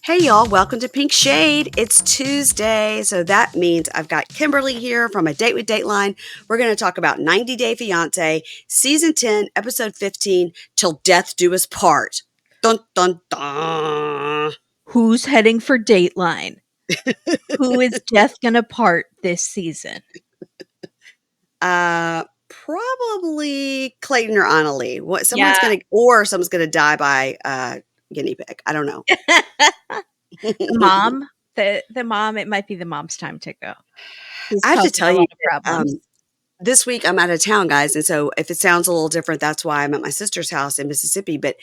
Hey y'all, welcome to Pink Shade. It's Tuesday, so that means I've got Kimberly here from A Date with Dateline. We're going to talk about 90 Day Fiance, Season 10, Episode 15, Till Death Do Us Part. Dun, dun, dun. Who's heading for Dateline? Who is death gonna part this season? Probably Clayton or Anali. Yeah. Someone's gonna die by guinea pig. I don't know. The mom, the mom, it might be the mom's time to go. She's I have to causing tell a you, lot of that, problems. this week I'm out of town, guys, and so if it sounds a little different, that's why I'm at my sister's house in Mississippi. But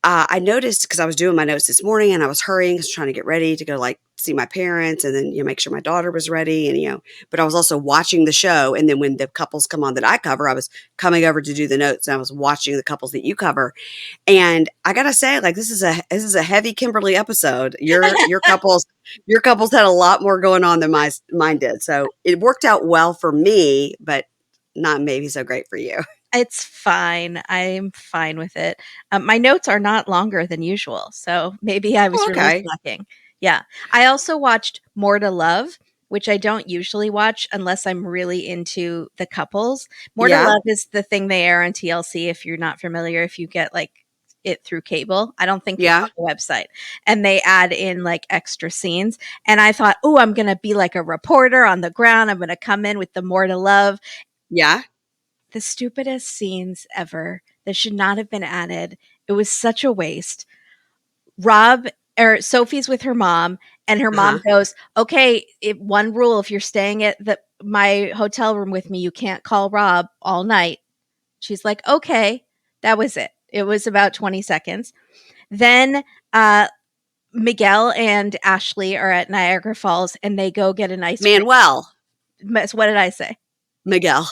I noticed because I was doing my notes this morning and I was hurrying, trying to get ready to go see my parents and then make sure my daughter was ready and But I was also watching the show, and then when the couples come on that I cover, I was coming over to do the notes and I was watching the couples that you cover. And I gotta say, this is a heavy Kimberly episode. Your couples had a lot more going on than mine did, so it worked out well for me, but not maybe so great for you. It's fine. I'm fine with it. My notes are not longer than usual, so maybe I was Oh, really okay. slacking. Yeah. I also watched More to Love, which I don't usually watch unless I'm really into the couples. More to Yeah. Love is the thing they air on TLC if you're not familiar, if you get it through cable. I don't think it's Yeah. on the website. And they add in extra scenes. And I thought, oh, I'm going to be like a reporter on the ground. I'm going to come in with the More to Love. Yeah. The stupidest scenes ever that should not have been added. It was such a waste. Sophie's with her mom, and her mom goes, "Okay, one rule: if you're staying at my hotel room with me, you can't call Rob all night." She's like, "Okay." That was it. It was about 20 seconds. Then Miguel and Ashley are at Niagara Falls, and they go get an ice cream. Manuel. What did I say? Miguel.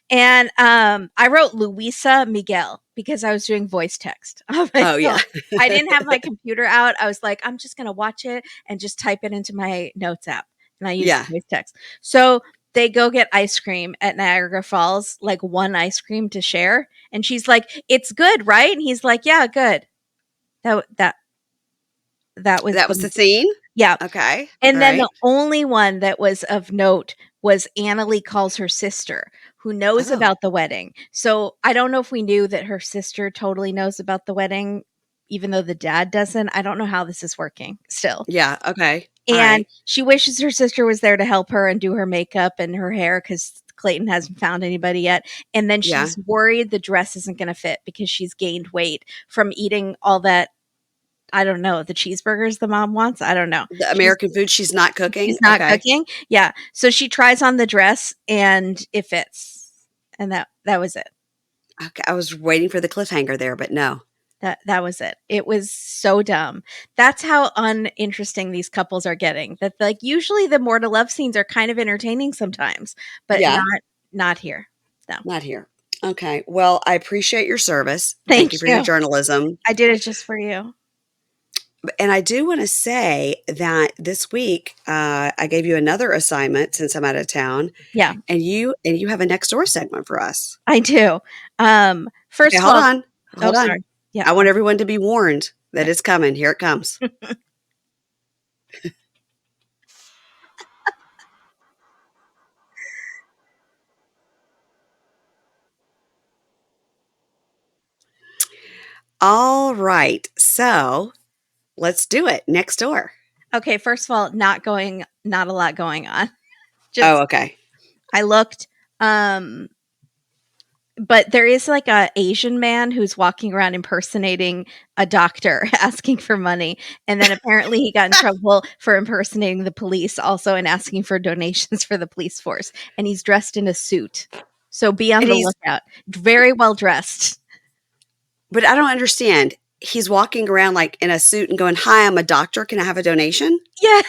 And I wrote Luisa Miguel because I was doing voice text. Oh, yeah. I didn't have my computer out. I was like, I'm just going to watch it and just type it into my notes app. And I used voice text. So they go get ice cream at Niagara Falls, one ice cream to share. And she's like, "It's good, right?" And he's like, "Yeah, good." That was the scene? Yeah. Okay. And then the only one that was of note was Anali calls her sister, who knows about the wedding. So I don't know if we knew that her sister totally knows about the wedding, even though the dad doesn't. I don't know how this is working still. Yeah. Okay. And she wishes her sister was there to help her and do her makeup and her hair because Clayton hasn't found anybody yet. And then she's worried the dress isn't going to fit because she's gained weight from eating all that. I don't know, the cheeseburgers the mom wants. I don't know. The American food she's not cooking? She's not cooking. Yeah. So she tries on the dress and it fits. And that was it. Okay. I was waiting for the cliffhanger there, but no. That was it. It was so dumb. That's how uninteresting these couples are getting. That usually the More to Love scenes are kind of entertaining sometimes, but not here. No. Not here. Okay. Well, I appreciate your service. Thank you for your journalism. I did it just for you. And I do want to say that this week I gave you another assignment since I'm out of town. Yeah. And you have a next door segment for us. I do. First of all, hold on. Sorry. Yeah. I want everyone to be warned that it's coming. Here it comes. All right. So let's do it. Next door. Okay. First of all, not a lot going on. Okay. I looked, but there is a Asian man who's walking around impersonating a doctor asking for money. And then apparently he got in trouble for impersonating the police also and asking for donations for the police force. And he's dressed in a suit. So be on the lookout. Very well dressed. But I don't understand. He's walking around in a suit and going, "Hi, I'm a doctor. Can I have a donation?" Yeah.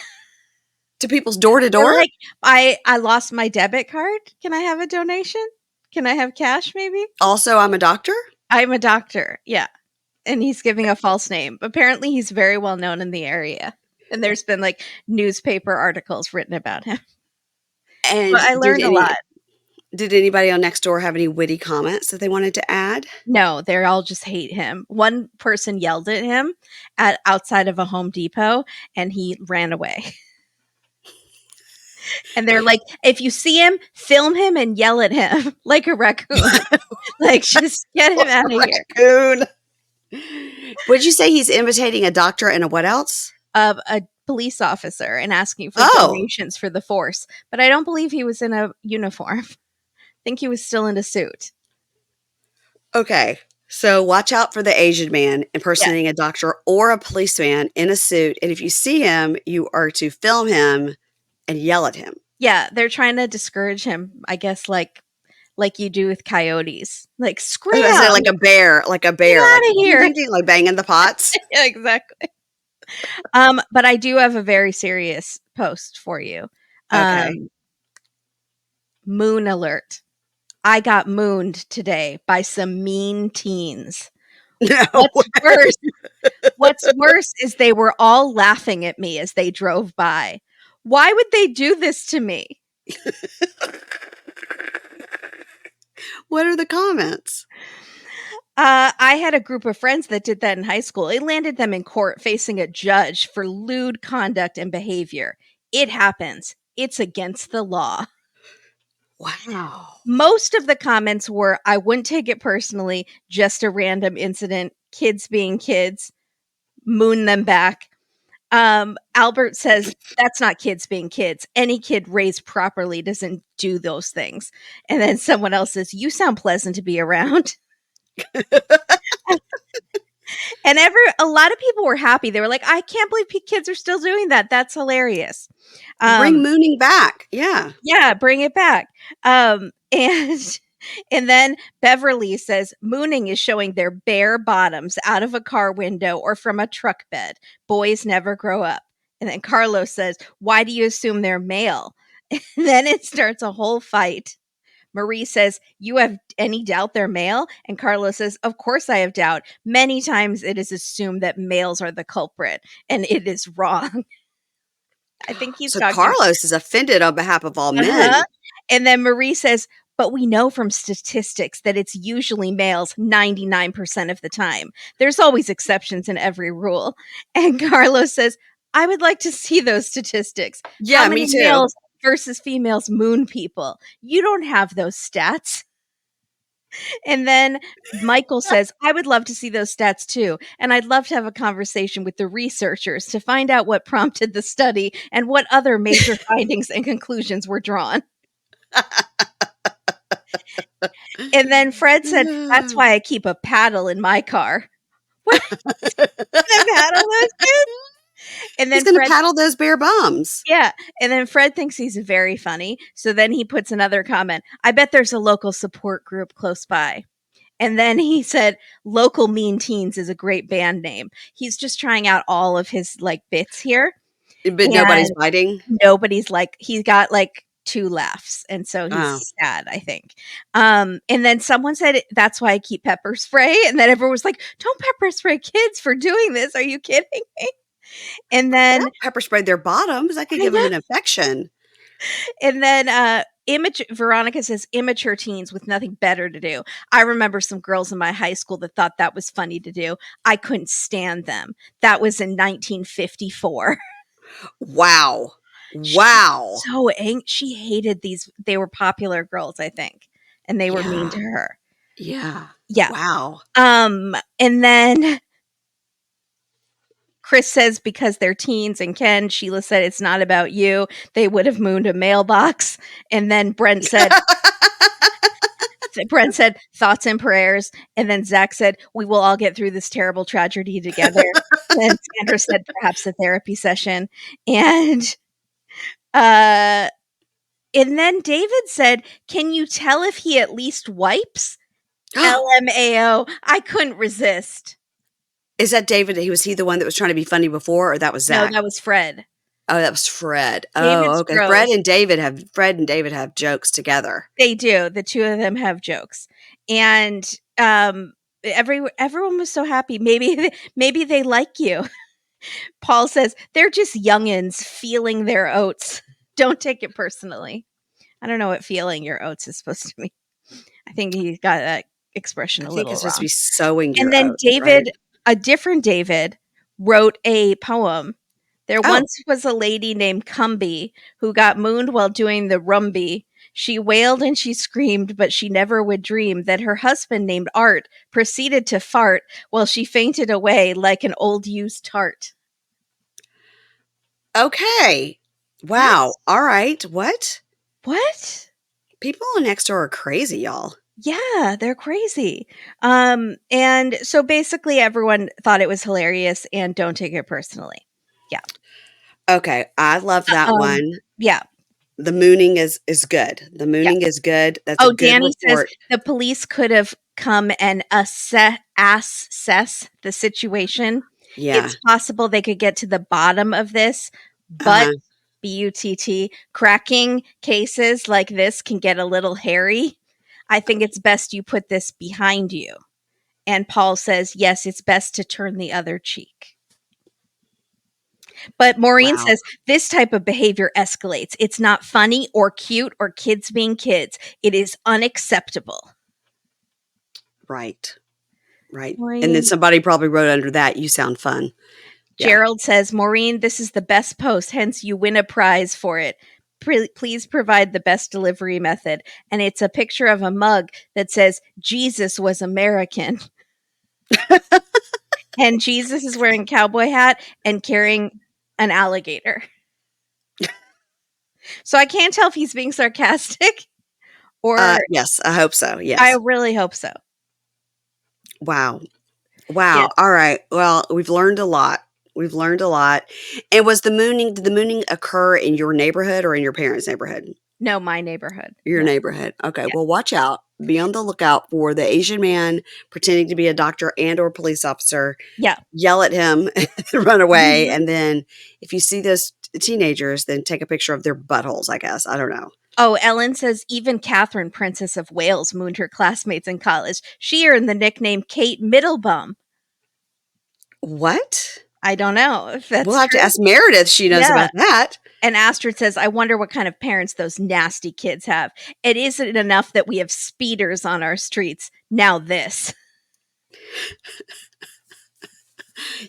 To people's door to door? I lost my debit card. Can I have a donation? Can I have cash maybe? Also, I'm a doctor? I'm a doctor. Yeah. And he's giving a false name. Apparently he's very well known in the area. And there's been newspaper articles written about him. And but I learned a lot. Did anybody on Nextdoor have any witty comments that they wanted to add? No, they all just hate him. One person yelled at him at outside of a Home Depot, and he ran away. And they're like, if you see him, film him and yell at him like a raccoon. Like, just get him out of here. Raccoon. Would you say he's imitating a doctor and a what else? A police officer and asking for donations for the force. But I don't believe he was in a uniform. I think he was still in a suit. Okay. So watch out for the Asian man impersonating a doctor or a policeman in a suit. And if you see him, you are to film him and yell at him. Yeah, they're trying to discourage him, I guess, like you do with coyotes. Like, scream out. Like a bear. Like a bear. Get out like, of here. Like banging the pots. Yeah, exactly. But I do have a very serious post for you. Okay. Moon alert. I got mooned today by some mean teens. No What's worse is they were all laughing at me as they drove by. Why would they do this to me? What are the comments? I had a group of friends that did that in high school. It landed them in court facing a judge for lewd conduct and behavior. It happens. It's against the law. Wow. Most of the comments were, I wouldn't take it personally, just a random incident, kids being kids, moon them back. Albert says, that's not kids being kids. Any kid raised properly doesn't do those things. And then someone else says, you sound pleasant to be around. And a lot of people were happy. They were like, I can't believe kids are still doing that. That's hilarious. Bring mooning back. Yeah. Yeah, bring it back. And then Beverly says, mooning is showing their bare bottoms out of a car window or from a truck bed. Boys never grow up. And then Carlos says, why do you assume they're male? And then it starts a whole fight. Marie says, you have any doubt they're male? And Carlos says, of course I have doubt. Many times it is assumed that males are the culprit, and it is wrong. I think he's talking. Carlos is offended on behalf of all men. And then Marie says, but we know from statistics that it's usually males 99% of the time. There's always exceptions in every rule. And Carlos says, I would like to see those statistics. Yeah, How many me too. Males versus females moon people. You don't have those stats. And then Michael says, I would love to see those stats too. And I'd love to have a conversation with the researchers to find out what prompted the study and what other major findings and conclusions were drawn. And then Fred said, that's why I keep a paddle in my car. What? A paddle those kids? And then he's going to paddle those bare bums. Yeah. And then Fred thinks he's very funny. So then he puts another comment. I bet there's a local support group close by. And then he said, Local Mean Teens is a great band name. He's just trying out all of his bits here. But nobody's biting? Nobody's he got 2 laughs. And so he's sad, I think. And then someone said, that's why I keep pepper spray. And then everyone was like, don't pepper spray kids for doing this. Are you kidding me? And then pepper sprayed their bottoms. I could give them an infection. And then Veronica says, immature teens with nothing better to do. I remember some girls in my high school that thought that was funny to do. I couldn't stand them. That was in 1954. Wow. So she hated these. They were popular girls, I think. And they were mean to her. Yeah. Wow. And then Chris says, because they're teens, and Ken, Sheila said, it's not about you. They would have mooned a mailbox. And then Brent said, thoughts and prayers. And then Zach said, we will all get through this terrible tragedy together. And Sandra said, perhaps a therapy session. And then David said, can you tell if he at least wipes? LMAO. I couldn't resist. Is that David? Was he the one that was trying to be funny before, or that was Zach? No, that was Fred. Oh, that was Fred. David's okay. gross. Fred and David have jokes together. They do. The two of them have jokes, and everyone was so happy. Maybe they like you. Paul says they're just youngins feeling their oats. Don't take it personally. I don't know what feeling your oats is supposed to mean. I think he got that expression I a think little it's supposed to wrong. be sowing And your then oats, right? David, a different David, wrote a poem. There Oh, once was a lady named Cumby who got mooned while doing the rumby. She wailed and she screamed, but she never would dream that her husband named Art proceeded to fart while she fainted away like an old used tart. okay. What? Wow. All right. What? What? People on Nextdoor are crazy, y'all. Yeah, they're crazy. And so basically everyone thought it was hilarious and don't take it personally. Yeah. Okay, I love that Um, one. yeah, The mooning is good. The yeah. mooning is good. That's a Oh, good Danny says report. the police could have come and assess the situation. Yeah. It's possible they could get to the bottom of this, but Uh-huh. BUTT, cracking cases like this can get a little hairy. I think it's best you put this behind you. And Paul says, yes, it's best to turn the other cheek. But Maureen Wow. says this type of behavior escalates. It's not funny or cute or kids being kids. It is unacceptable. Right. Right. And then Maureen. somebody probably wrote under that, "You sound fun." Yeah. Gerald says, Maureen, this is the best post, hence you win a prize for it. Please provide the best delivery method. And it's a picture of a mug that says, Jesus was American. And Jesus is wearing a cowboy hat and carrying an alligator. So I can't tell if he's being sarcastic or Yes, I hope so. I Yes. really hope so. Wow. Yeah. Wow. All right. Well, we've learned a lot. We've learned a lot. And did the mooning occur in your neighborhood or in your parents' neighborhood? No, my neighborhood. Your Yeah. neighborhood. Okay. Yeah. Well, watch out. Be on the lookout for the Asian man pretending to be a doctor and or police officer. Yeah. Yell at him and run away. And then if you see those teenagers, then take a picture of their buttholes, I guess. I don't know. Oh, Ellen says even Catherine, Princess of Wales, mooned her classmates in college. She earned the nickname Kate Middlebum. What? I don't know if that's We'll have to true. ask Meredith. She knows Yeah. about that. And Astrid says, I wonder what kind of parents those nasty kids have. It isn't enough that we have speeders on our streets. Now this.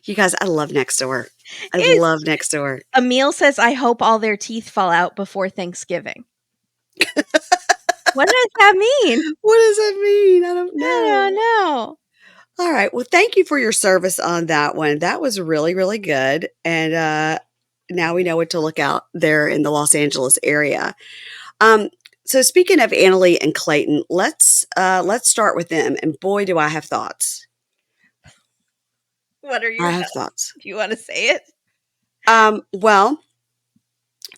You guys, I love Nextdoor. I It's, love Nextdoor. Emil says, I hope all their teeth fall out before Thanksgiving. What does that mean? What does that mean? I don't I don't know. know. All right. Well, thank you for your service on that one. That was really, really good. And now we know what to look out there in the Los Angeles area. Um, so speaking of Annalie and Clayton, let's start with them. And boy, do I have thoughts. What are your I have thoughts? thoughts. Do you want to say it? Well,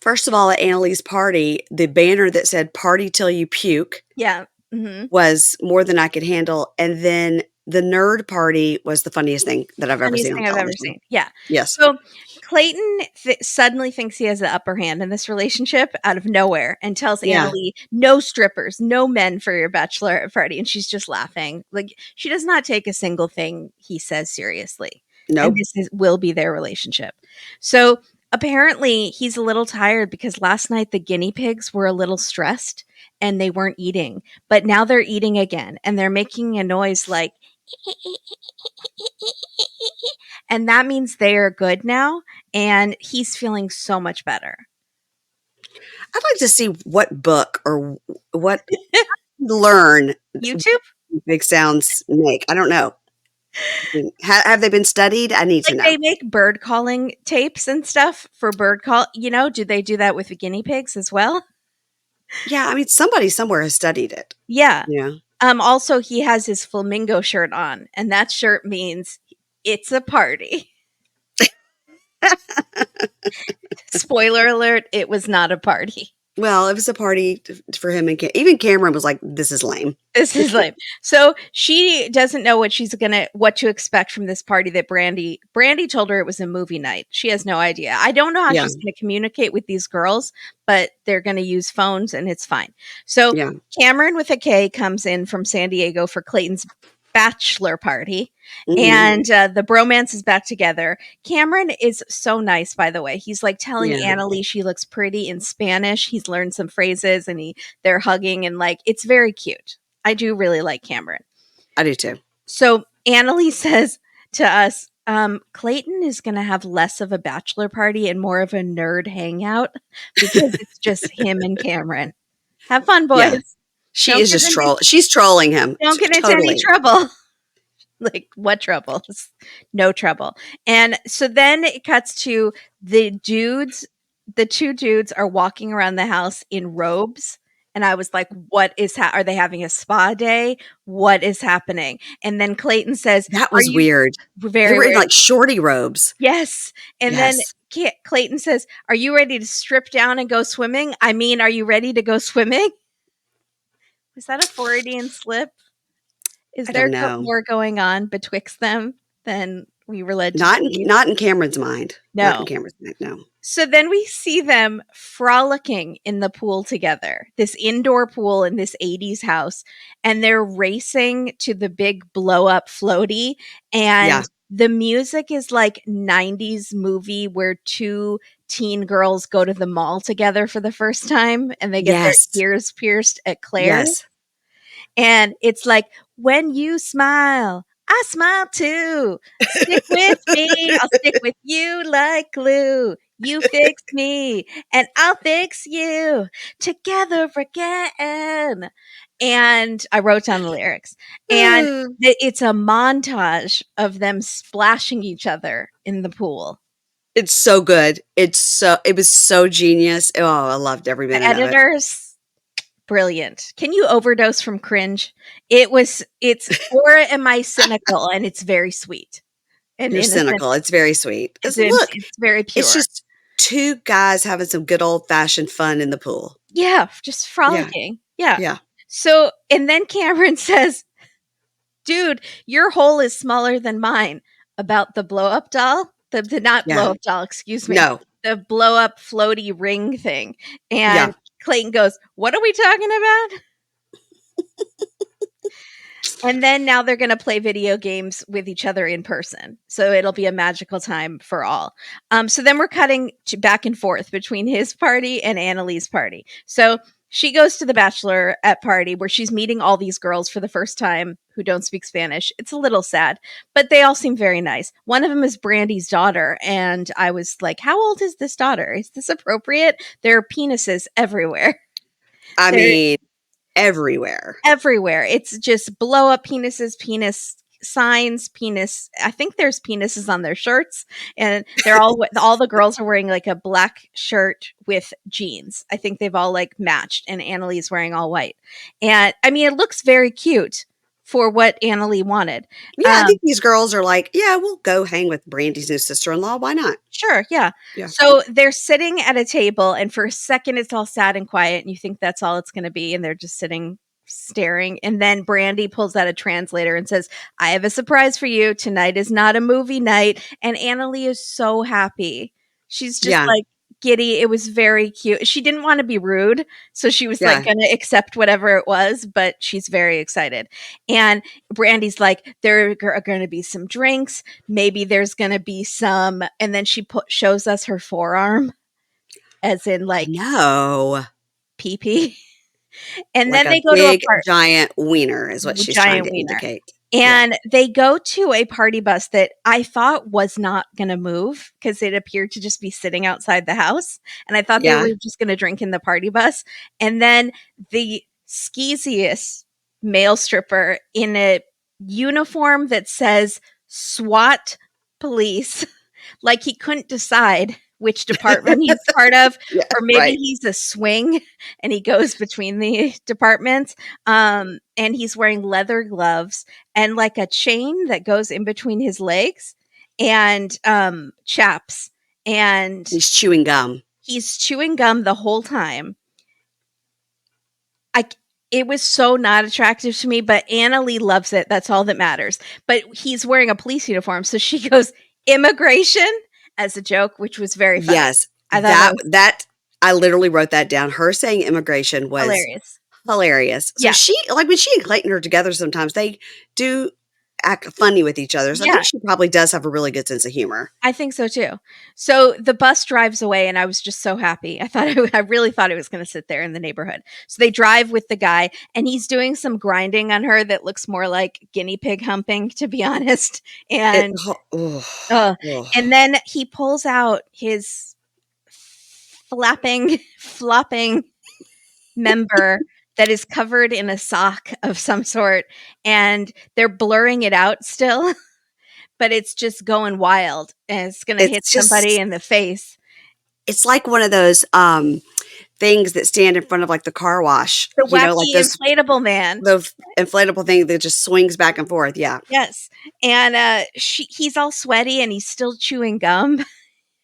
first of all, at Annalie's party, the banner that said "Party till you puke" Yeah. Mm-hmm. was more than I could handle. And then the nerd party was the funniest thing that I've ever Funniest seen on thing I've ever television. seen. Yeah. Yes. So Clayton suddenly thinks he has the upper hand in this relationship out of nowhere and tells Yeah. Annalie, no strippers, no men for your bachelorette party. And she's just laughing. Like she does not take a single thing he says seriously. And Nope. will be their relationship. So apparently he's a little tired because last night the guinea pigs were a little stressed and they weren't eating. But now they're eating again and they're making a noise like and that means they are good now and he's feeling so much better. I'd like to see what book or what learn YouTube? big sounds make. I don't know. Have they been studied? I need to Like know. they make bird calling tapes and stuff for bird call. You know, do they do that with the guinea pigs as well? Yeah, I mean, somebody somewhere has studied it. Yeah. Yeah. Also, he has his flamingo shirt on, and that shirt means it's a party. Spoiler alert, it was not a party. Well, it was a party for him and even Cameron was like, "This is lame." This is lame. So she doesn't know what to expect from this party that Brandy told her it was a movie night. She has no idea. I don't know how Yeah. she's going to communicate with these girls, but they're going to use phones and it's fine. So Yeah. Cameron with a K comes in from San Diego for Clayton's bachelor party, Mhm. and the bromance is back together. Cameron is so nice, by the way. He's like telling Yeah. Anali she looks pretty in Spanish. He's learned some phrases, and they're hugging, and like it's very cute. I do really like Cameron. I do too. So Annalie says to us, Clayton is going to have less of a bachelor party and more of a nerd hangout because it's just him and Cameron. Have fun, Yeah. boys. She Don't is get just into she's trolling him. don't get into any Totally. trouble. Like, what trouble? No trouble. And so then it cuts to the dudes. The two dudes are walking around the house in robes. And I was like, what is are they having a spa day? What is happening? And then Clayton says, That are was you weird. They very were in weird? like shorty robes. Yes. And then Yes. Clayton says, are you ready to strip down and go swimming? I mean, are you ready to go swimming? Was that a Freudian slip? Is I there don't know. more going on betwixt them than we were led to Not in believe? not in Cameron's mind. Not in No. Cameron's mind. No. So then we see them frolicking in the pool together, this indoor pool in this 80s house, and they're racing to the big blow up floaty. Yeah. And the music is like 90s movie where two teen girls go to the mall together for the first time and they get their Yes. ears pierced at Claire's. Yes. And it's like, when you smile, I smile too. Stick with me. I'll stick with you like glue. You fix me and I'll fix you together again. And I wrote down the lyrics. And it's a montage of them splashing each other in the pool. It's so good. It was so genius. Oh, I loved every The minute of it. editors, brilliant. Can you overdose from cringe? It's or am I cynical? And it's very sweet. And You're innocent. cynical. It's very sweet. Look, It's very it's pure. just two guys having some good old fashioned fun in the pool. Yeah, just Yeah. frolicking. Yeah. Yeah. So, and then Cameron says, dude, your hole is smaller than mine. About the blow up doll, the not Yeah. blow up doll, excuse me, No. the blow up floaty ring thing. And Yeah. Clayton goes, what are we talking about? And then now they're going to play video games with each other in person. So it'll be a magical time for all. So then we're cutting back and forth between his party and Annalie's party. So she goes to the bachelorette party where she's meeting all these girls for the first time who don't speak Spanish. It's a little sad, but they all seem very nice. One of them is Brandy's daughter. And I was like, how old is this daughter? Is this appropriate? There are penises everywhere. I mean, everywhere. Everywhere. It's just blow up penises, penis signs, penis. I think there's penises on their shirts, and they're all the girls are wearing like a black shirt with jeans. I think they've all like matched, and Annalie's wearing all white. And I mean, it looks very cute for what Annalie wanted. Yeah, I think these girls are like, yeah, we'll go hang with Brandy's new sister-in-law. Why not? Sure, yeah. Yeah. So they're sitting at a table, and for a second, it's all sad and quiet, and you think that's all it's going to be, and they're just sitting staring. And then Brandy pulls out a translator and says, I have a surprise for you. Tonight is not a movie night. And Annalie is so happy. She's just like giddy. It was very cute. She didn't want to be rude, so she was like going to accept whatever it was, but she's very excited. And Brandy's like, there are going to be some drinks. Maybe there's going to be some. And then she shows us her forearm, as in like no pee-pee. And like then they go to a party. Giant wiener is what she's trying to indicate. And they go to a party bus that I thought was not going to move because it appeared to just be sitting outside the house. And I thought they were just going to drink in the party bus. And then the skeeziest male stripper in a uniform that says SWAT police, like he couldn't decide which department he's part of, or maybe he's a swing and he goes between the departments. And he's wearing leather gloves and like a chain that goes in between his legs and chaps. And he's chewing gum. He's chewing gum the whole time. It was so not attractive to me, but Annalie loves it. That's all that matters. But he's wearing a police uniform. So she goes, immigration, as a joke, which was very funny. Yes. That I literally wrote that down. Her saying immigration was hilarious. So she, like when she and Clayton are together sometimes, they do act funny with each other. So I Yeah. think she probably does have a really good sense of humor. I think so too. So the bus drives away, and I was just so happy. I really thought it was going to sit there in the neighborhood. So they drive with the guy, and he's doing some grinding on her that looks more like guinea pig humping, to be honest. It, And oh, uh, oh. and then he pulls out his flopping member that is covered in a sock of some sort, and they're blurring it out still. But it's just going wild, and it's gonna hit It's somebody just, in the face. it's like one of those things that stand in front of like the car wash, The like wacky inflatable man. those inflatable thing that just swings back and forth. Yeah. Yes, and he's all sweaty and he's still chewing gum.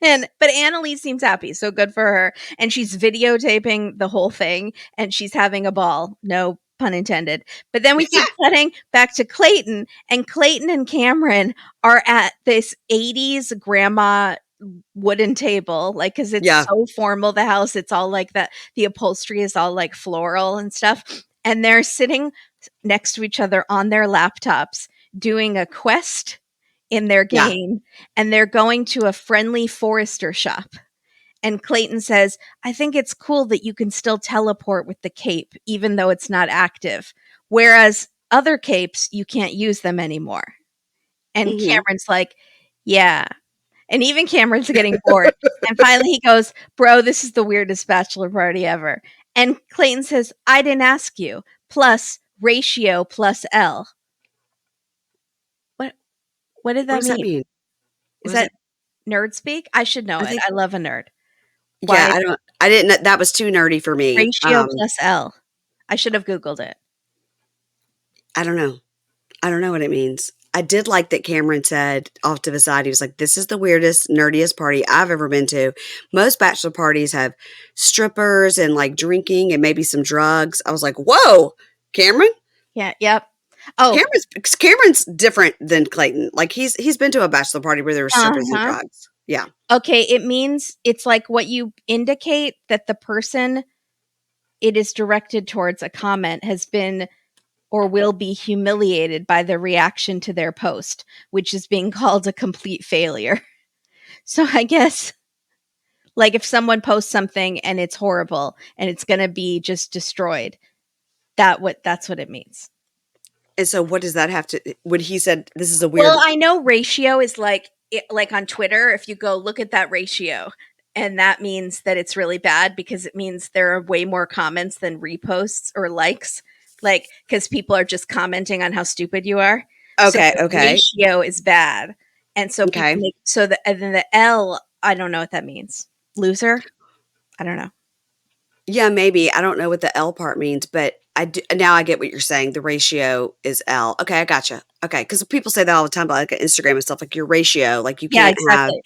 But Anali seems happy, so good for her. And she's videotaping the whole thing, and she's having a ball. No pun intended. But then we keep cutting back to Clayton, and Clayton and Cameron are at this 80s grandma wooden table, like, because it's Yeah. so formal, the house. It's all like that. The upholstery is all like floral and stuff. And they're sitting next to each other on their laptops doing a quest in their Yeah. game, and they're going to a friendly forester shop. And Clayton says, I think it's cool that you can still teleport with the cape, even though it's not active. Whereas other capes, you can't use them anymore. And Hmm. Cameron's like, yeah. And even Cameron's getting bored. And finally he goes, bro, this is the weirdest bachelor party ever. And Clayton says, I didn't ask you. Plus ratio plus L. What did What that does that mean? mean? Is What is that it? nerd speak? I should know I it. think, I love a nerd. yeah, Why I didn't know, that was too nerdy for me. ratio plus L? I should have Googled it. I don't know. I don't know what it means. I did like that Cameron said off to the side, he was like, this is the weirdest, nerdiest party I've ever been to. Most bachelor parties have strippers and like drinking and maybe some drugs. I was like, whoa, Cameron? Yeah, yep. Oh, Cameron's different than Clayton. Like he's been to a bachelor party where there were strippers and uh-huh. drugs. Yeah. Okay, it means it's like what you indicate that the person it is directed towards, a comment, has been or will be humiliated by the reaction to their post, which is being called a complete failure. So I guess, like, if someone posts something and it's horrible and it's going to be just destroyed, that's what it means. And so what does that have to when he said this is a weird Well, I know ratio is like on Twitter, if you go look at that ratio, and that means that it's really bad because it means there are way more comments than reposts or likes, like, because people are just commenting on how stupid you are. So Okay, the okay. ratio is bad. And so people Okay. make and then the L, I don't know what that means. Loser? I don't know. Yeah, maybe. I don't know what the L part means, but now I get what you're saying. The ratio is L. Okay, I gotcha. Okay, because people say that all the time, like Instagram and stuff, like your ratio, like Yeah, exactly.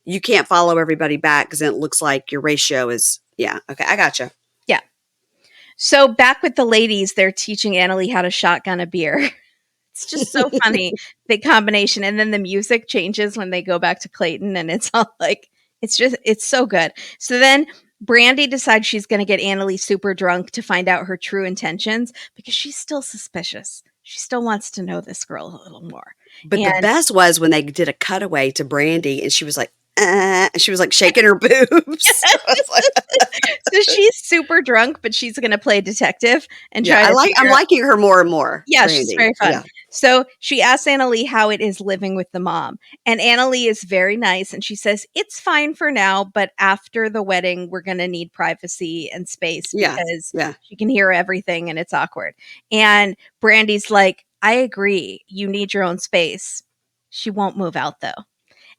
you can't follow everybody back because then it looks like your ratio is, yeah. Okay, I gotcha. Yeah. So back with the ladies, they're teaching Annalie how to shotgun a beer. It's just so funny, the combination. And then the music changes when they go back to Clayton, and it's all like, it's so good. So then Brandy decides she's going to get Annalie super drunk to find out her true intentions, because she's still suspicious. She still wants to know this girl a little more. But the And best was when they did a cutaway to Brandy and she was like, and she was like shaking her boobs. I was like, so she's super drunk, but she's going to play detective and yeah, try to I'm figure out. liking her more and more, Yeah, she's Brandy. very fun. Yeah. So she asks Annalie how it is living with the mom. And Annalie is very nice. And she says, it's fine for now, but after the wedding, we're going to need privacy and space Yeah. because Yeah. she can hear everything and it's awkward. And Brandy's like, I agree. You need your own space. She won't move out though.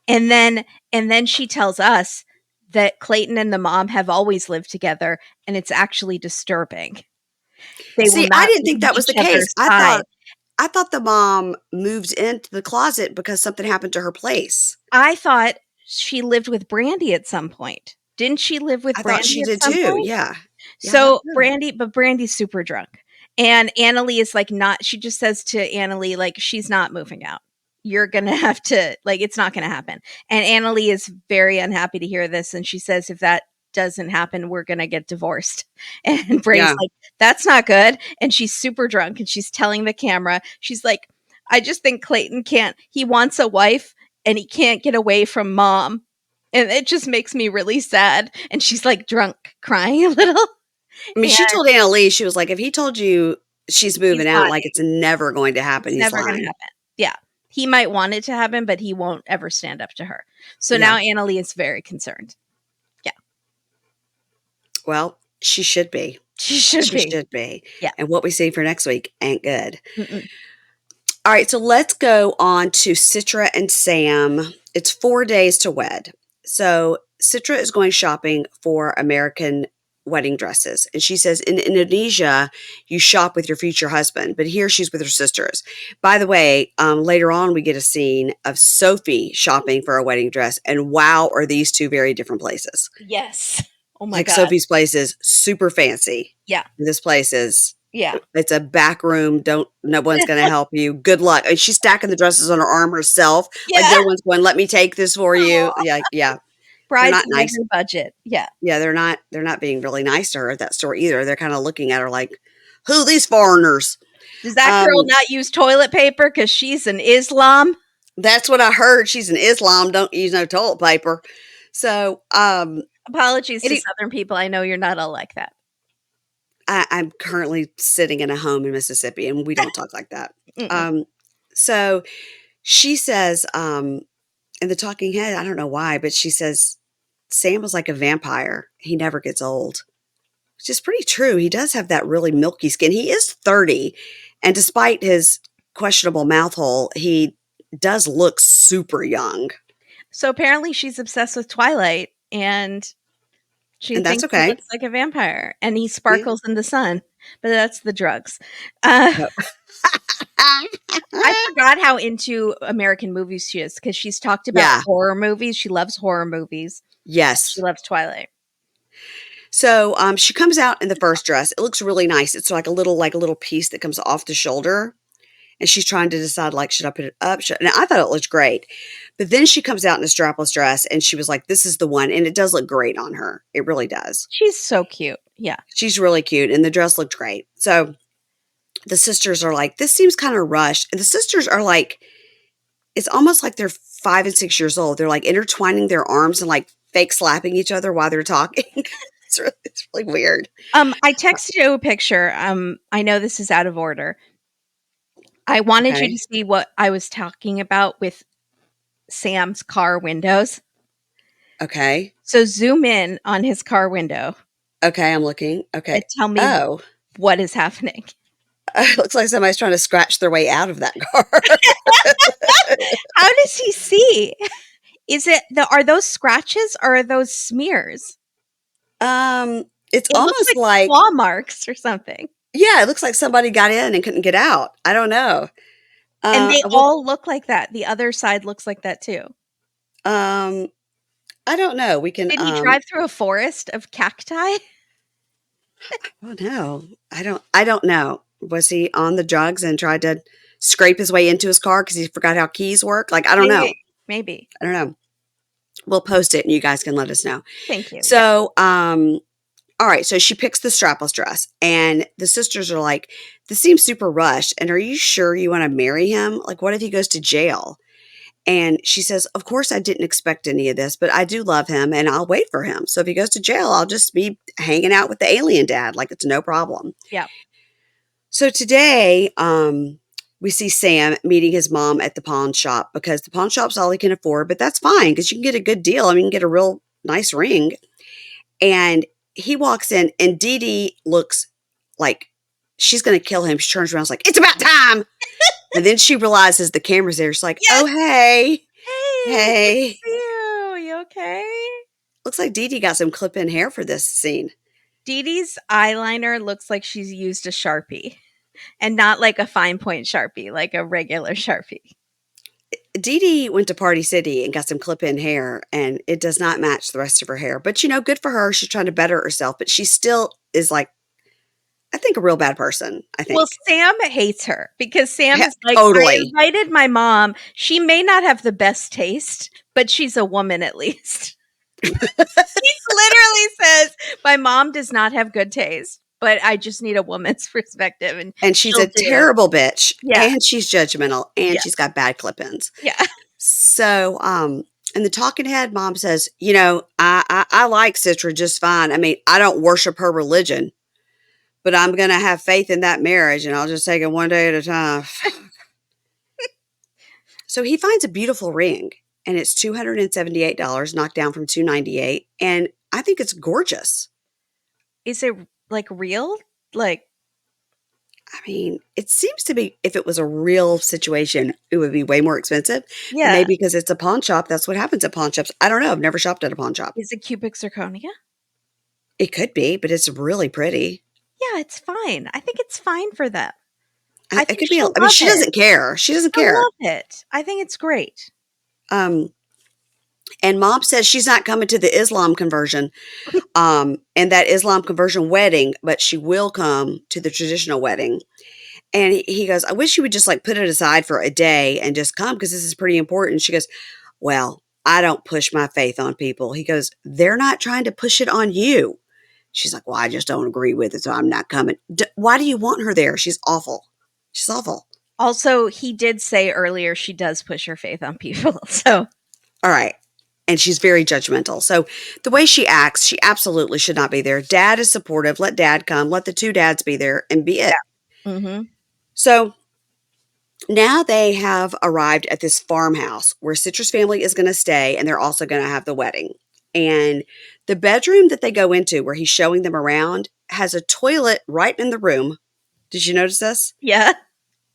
And then she tells us that Clayton and the mom have always lived together, and it's actually disturbing. They will See, I not didn't think leave that was the each case. other's side. I thought the mom moved into the closet because something happened to her place. I thought she lived with Brandy at some point. Didn't she live with I thought Brandy she at did some too. point? Yeah. Yeah, I thought So so. Brandy's super drunk. And Annalie is like, not, she just says to Annalie, like, she's not moving out. You're going to have to, like, it's not going to happen. And Annalie is very unhappy to hear this. And she says, if that doesn't happen, we're going to get divorced. And Brandy's Yeah. like, that's not good. And she's super drunk and she's telling the camera, she's like, I just think Clayton can't. He wants a wife and he can't get away from mom. And it just makes me really sad. And she's like drunk, crying a little. I mean, And she told Anali, she was like, if he told you she's he's moving out, like lying. it's never going to happen, It's he's never going to lying. happen. Yeah. He might want it to happen, but he won't ever stand up to her. So Yeah. now Annalie is very concerned. Yeah. Well, she should be. She should She be. should be. Yeah. And what we see for next week ain't good. Mm-mm. All right, so let's go on to Citra and Sam. It's 4 days to wed. So Citra is going shopping for American wedding dresses. And she says in Indonesia, you shop with your future husband, but here she's with her sisters. By the way, later on, we get a scene of Sophie shopping for a wedding dress. And wow, are these two very different places. Yes. Oh my Like God. Sophie's place is super fancy. Yeah. This place is, Yeah. it's a back room. No one's going to help you. Good luck. And she's stacking the dresses on her arm herself. Like Yeah. no one's going, let me take this for you. Aw. Yeah. Yeah. Brides not on nice. every budget. Yeah. Yeah. They're not being really nice to her at that store either. They're kind of looking at her like, who are these foreigners? Does that girl not use toilet paper because she's an Islam? That's what I heard. She's an Islam. Don't use no toilet paper. So, apologies to Southern people. I know you're not all like that. I'm currently sitting in a home in Mississippi and we don't talk like that. So she says, in the talking head, I don't know why, but she says, Sam was like a vampire. He never gets old, which is pretty true. He does have that really milky skin. He is 30. And despite his questionable mouth hole, he does look super young. So apparently she's obsessed with Twilight and she thinks he looks like a vampire and he sparkles in the sun, but that's the drugs. I forgot how into American movies she is because she's talked about horror movies. She loves horror movies. Yes. She loves Twilight. So she comes out in the first dress. It looks really nice. It's like a little piece that comes off the shoulder. And she's trying to decide, like, should I put it up? And I thought it looked great. But then she comes out in a strapless dress and she was like, this is the one. And it does look great on her. It really does. She's so cute. Yeah. She's really cute. And the dress looked great. So the sisters are like, this seems kind of rushed. And the sisters are like, it's almost like they're 5 and 6 years old. They're like intertwining their arms and like fake slapping each other while they're talking. It's really weird. I texted you a picture. I know this is out of order. I wanted you to see what I was talking about with Sam's car windows. Okay. So zoom in on his car window. Okay, I'm looking. Okay. And tell me what is happening. It looks like somebody's trying to scratch their way out of that car. How does he see? Are those scratches or are those smears? It's almost like claw marks or something. Yeah, it looks like somebody got in and couldn't get out. I don't know. And they all look like that. The other side looks like that too. I don't know. We can. Did he drive through a forest of cacti? Oh no, I don't know. Was he on the drugs and tried to scrape his way into his car because he forgot how keys work? Like I don't know. Maybe I don't know. We'll post it and you guys can let us know. Thank you. So, all right, so she picks the strapless dress, and the sisters are like, this seems super rushed, and are you sure you want to marry him? Like, what if he goes to jail? And she says, of course I didn't expect any of this, but I do love him, and I'll wait for him. So if he goes to jail, I'll just be hanging out with the alien dad. Like, it's no problem. Yeah. So today, we see Sam meeting his mom at the pawn shop because the pawn shop's all he can afford, but that's fine because you can get a good deal. I mean, you can get a real nice ring. And he walks in and Dee Dee looks like she's going to kill him. She turns around and is like, it's about time. And then she realizes the camera's there. She's like, oh, hey. Hey. You okay? Looks like Dee Dee got some clip-in hair for this scene. Dee Dee's eyeliner looks like she's used a Sharpie. And not like a fine point Sharpie, like a regular Sharpie. Dee Dee went to Party City and got some clip-in hair, and it does not match the rest of her hair. But, you know, good for her. She's trying to better herself. But she still is, like, I think a real bad person, I think. Well, Sam hates her because Sam is like, totally. I invited my mom. She may not have the best taste, but she's a woman at least. He literally says, my mom does not have good taste, but I just need a woman's perspective, and And she's she'll a do it. terrible bitch, Yeah. and she's judgmental, and Yeah. she's got bad clip-ins. Yeah. So, in the talking head, mom says, you know, I like Citra just fine. I mean, I don't worship her religion, but I'm going to have faith in that marriage, and I'll just take it one day at a time. So he finds a beautiful ring, and it's $278, knocked down from $298, and I think it's gorgeous. Is it like real? Like, I mean, it seems to be if it was a real situation, it would be way more expensive. But yeah. maybe because it's a pawn shop, that's what happens at pawn shops. I don't know. I've never shopped at a pawn shop. Is it cubic zirconia? It could be, but it's really pretty. Yeah, it's fine. I think it's fine for them. I It think could be. she'll I mean, love she it. doesn't care. She doesn't She'll care. love it. I think it's great. Um, and mom says she's not coming to the Islam conversion, and that Islam conversion wedding, but she will come to the traditional wedding. And he goes, I wish you would just like put it aside for a day and just come because this is pretty important. She goes, well, I don't push my faith on people. He goes, they're not trying to push it on you. She's like, well, I just don't agree with it, so I'm not coming. Why do you want her there? She's awful. She's awful. Also, he did say earlier she does push her faith on people. So, All right. And she's very judgmental. So the way she acts, she absolutely should not be there. Dad is supportive. Let dad come. Let the two dads be there and be it. mm-hmm. So now they have arrived at this farmhouse where Citra's family is going to stay, and they're also going to have the wedding. And the bedroom that they go into, where he's showing them around, has a toilet right in the room. Did you notice this? Yeah.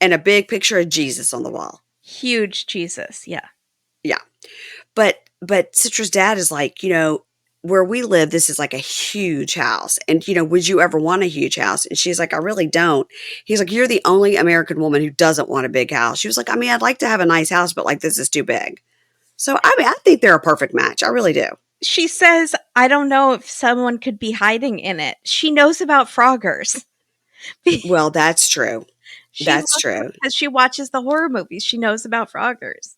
And a big picture of Jesus on the wall. Huge Jesus. Yeah. Yeah. But Citra's dad is like, you know, where we live, this is like a huge house. And, you know, would you ever want a huge house? And she's like, I really don't. He's like, you're the only American woman who doesn't want a big house. She was like, I mean, I'd like to have a nice house, but like this is too big. So, I mean, I think they're a perfect match. I really do. She says, I don't know if someone could be hiding in it. She knows about froggers. Well, that's true. That's true. Because she watches the horror movies. She knows about froggers.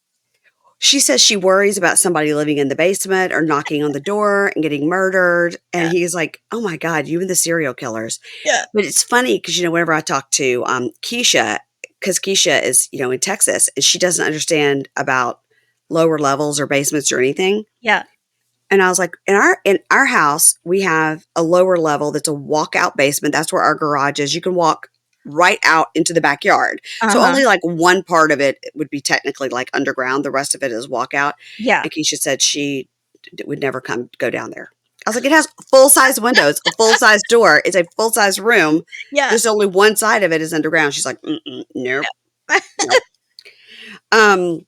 She says she worries about somebody living in the basement or knocking on the door and getting murdered. And Yeah. he's like, oh my God, you and the serial killers. Yeah. But it's funny because, you know, whenever I talk to Keisha, because Keisha is, you know, in Texas, and she doesn't understand about lower levels or basements or anything. Yeah. And I was like, in our house, we have a lower level that's a walkout basement. That's where our garage is. You can walk right out into the backyard. So only like one part of it would be technically like underground. The rest of it is walkout. Yeah. And Keisha said she would never go down there. I was like, it has full-size windows, a full-size door. It's a full-size room. Yeah. There's only one side of it is underground. She's like, nope. Nope.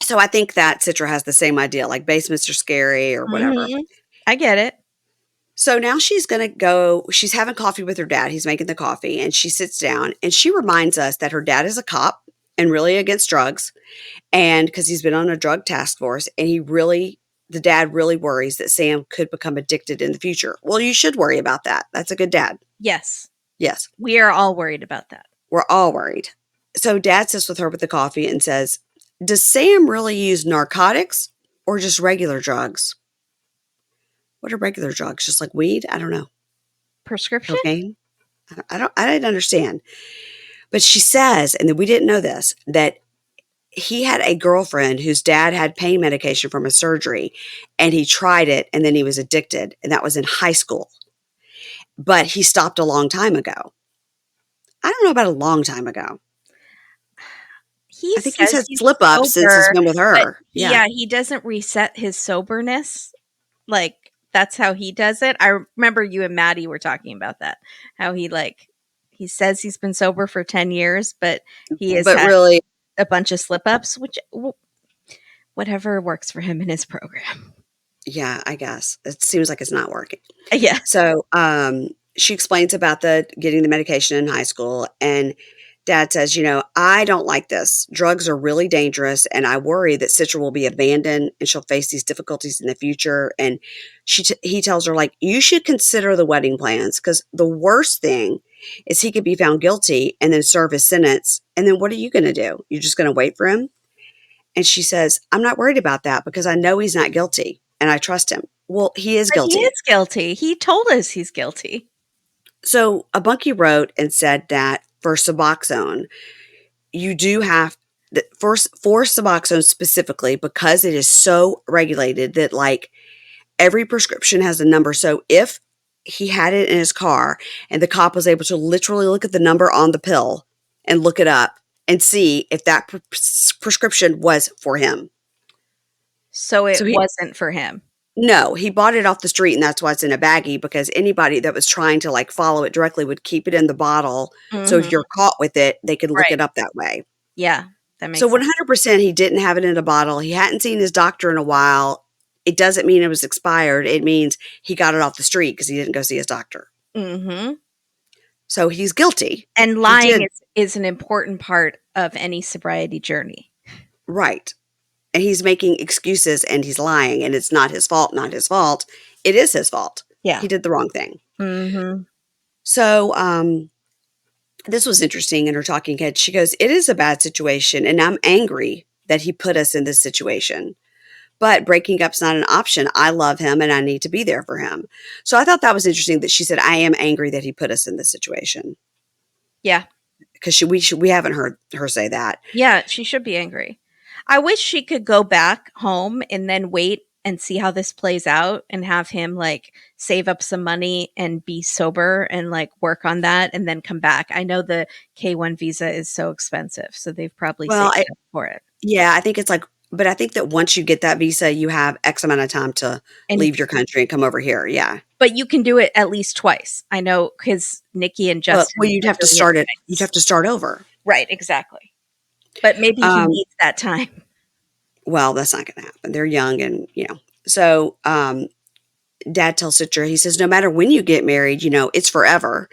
So I think that Citra has the same idea, like basements are scary or whatever. Mhm. I get it. So now she's going to go, she's having coffee with her dad. He's making the coffee, and she sits down and she reminds us that her dad is a cop and really against drugs. And because he's been on a drug task force, and the dad really worries that Sam could become addicted in the future. Well, you should worry about that. That's a good dad. Yes. Yes. We are all worried about that. We're all worried. So dad sits with her with the coffee and says, does Sam really use narcotics or just regular drugs? What are regular drugs? Just like weed? I don't know. Prescription? Cocaine? I didn't understand. But she says, and we didn't know this, that he had a girlfriend whose dad had pain medication from a surgery, and he tried it, and then he was addicted, and that was in high school. But he stopped a long time ago. I don't know about a long time ago. I think he's had slip-ups since he's been with her. Yeah, he doesn't reset his soberness. Like, that's how he does it. I remember you and Maddie were talking about that. How he says he's been sober for 10 years, but he has had really a bunch of slip-ups, which whatever works for him in his program. Yeah, I guess. It seems like it's not working. Yeah. So she explains about getting the medication in high school, and dad says, you know, I don't like this. Drugs are really dangerous, and I worry that Citra will be abandoned and she'll face these difficulties in the future. And he tells her, like, you should consider the wedding plans, because the worst thing is he could be found guilty and then serve his sentence. And then what are you going to do? You're just going to wait for him? And she says, I'm not worried about that because I know he's not guilty and I trust him. Well, he is guilty. He is guilty. He told us he's guilty. So a bunkie wrote and said that for Suboxone, you do have for Suboxone specifically, because it is so regulated that like every prescription has a number. So if he had it in his car and the cop was able to literally look at the number on the pill and look it up and see if that prescription was for him. So So it he wasn't for him. no, he bought it off the street and that's why it's in a baggie, because anybody that was trying to like follow it directly would keep it in the bottle. So if Mhm. you're caught with it, they could look Right. it up that way. Yeah, that So makes sense. 100% he didn't have it in a bottle. He hadn't seen his doctor in a while. It doesn't mean it was expired. It means he got it off the street because he didn't go see his doctor. Mhm. So he's guilty. And He lying did is an important part of any sobriety journey. right. And he's making excuses and he's lying and it's not his fault, not his fault. It is his fault. Yeah. He did the wrong thing. Mhm. So, this was interesting in her talking head. She goes, "It is a bad situation and I'm angry that he put us in this situation. But breaking up's not an option. I love him and I need to be there for him." So I thought that was interesting that she said, "I am angry that he put us in this situation." Yeah. Because we haven't heard her say that. Yeah, she should be angry. I wish she could go back home and then wait and see how this plays out and have him like save up some money and be sober and like work on that and then come back. I know the K1 visa is so expensive, so they've probably Well, saved up for it. yeah, I think it's like, but I think that once you get that visa, you have X amount of time to And leave your country and come over here. Yeah. but you can do it at least twice. I know because Nikki and Well, Justin you'd are have to doing it start it. You'd twice. have to start over. Right, exactly. But maybe he Um, needs that time. well, that's not going to happen. They're young, and So, Dad tells Citra, he says, "No matter when you get married, it's forever."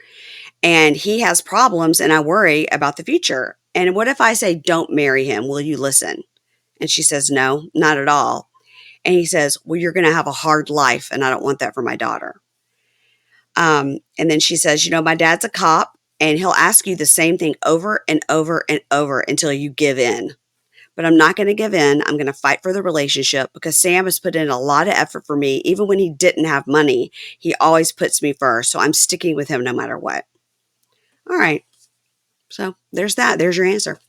And he has problems, and I worry about the future. And what if I say, "Don't marry him? Will you listen?" And she says, "No, not at all." And he says, "Well, you're going to have a hard life, and I don't want that for my daughter." And then she says, "My dad's a cop, and he'll ask you the same thing over and over and over until you give in. But I'm not going to give in. I'm going to fight for the relationship because Sam has put in a lot of effort for me. Even when he didn't have money, he always puts me first. So I'm sticking with him no matter what." All right. So there's that. There's your answer.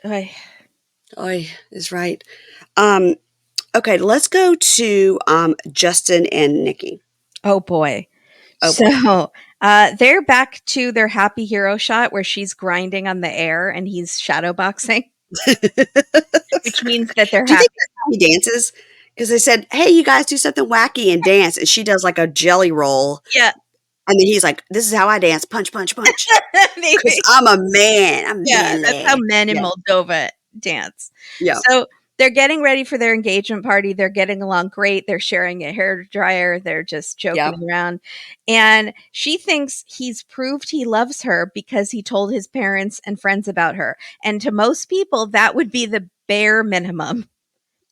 Oy. Oy is right. Um, okay, let's go to Justin and Nikki. Oh boy. Oh boy. So they're back to their happy hero shot where she's grinding on the air and he's shadow boxing, Do which means that they're you happy. think that's how he dances? Because they said, "Hey, you guys do something wacky and dance," and she does like a jelly roll, Yeah, and then he's like, "This is how I dance: punch, punch, punch." Because maybe. I'm a man. I'm Yeah, that's how manly. men in Yeah. Moldova dance. Yeah. So they're getting ready for their engagement party. They're getting along great. They're sharing a hair dryer. They're just joking Yeah. around. And she thinks he's proved he loves her because he told his parents and friends about her. And to most people, that would be the bare minimum.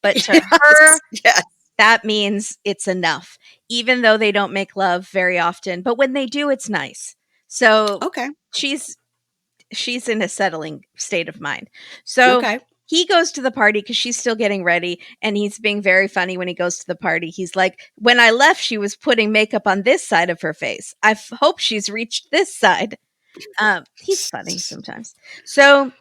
But to her, Yes. Yes. that means it's enough, even though they don't make love very often. But when they do, it's nice. So Okay. she's she's in a settling state of mind. So Okay. he goes to the party because she's still getting ready, and he's being very funny when he goes to the party. He's like, "When I left, she was putting makeup on this side of her face. I hope she's reached this side." He's funny sometimes. So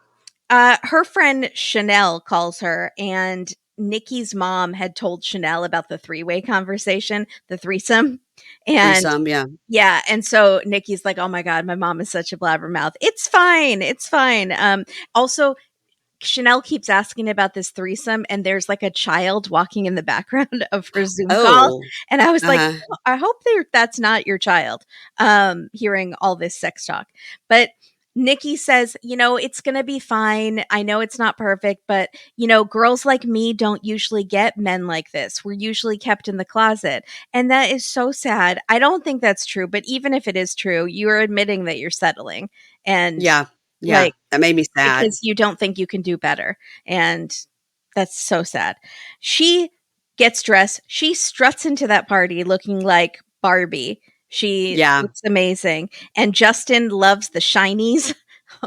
her friend Chanel calls her, and Nikki's mom had told Chanel about the three-way conversation, the threesome. And Threesome. Yeah. yeah, and so Nikki's like, "Oh my god, my mom is such a blabbermouth. It's fine, it's fine." Also, Chanel keeps asking about this threesome, and there's like a child walking in the background of her Zoom call, Oh. and I was like, Uh-huh. "Oh, I hope that's not your child." Hearing all this sex talk, but Nikki says, "It's going to be fine. I know it's not perfect, but girls like me don't usually get men like this. We're usually kept in the closet." And that is so sad. I don't think that's true, but even if it is true, you're admitting that you're settling and Yeah. Yeah. like That made me sad. because you don't think you can do better. And that's so sad. She gets dressed. She struts into that party looking like Barbie. She Yeah. looks amazing. And Justin loves the shinies,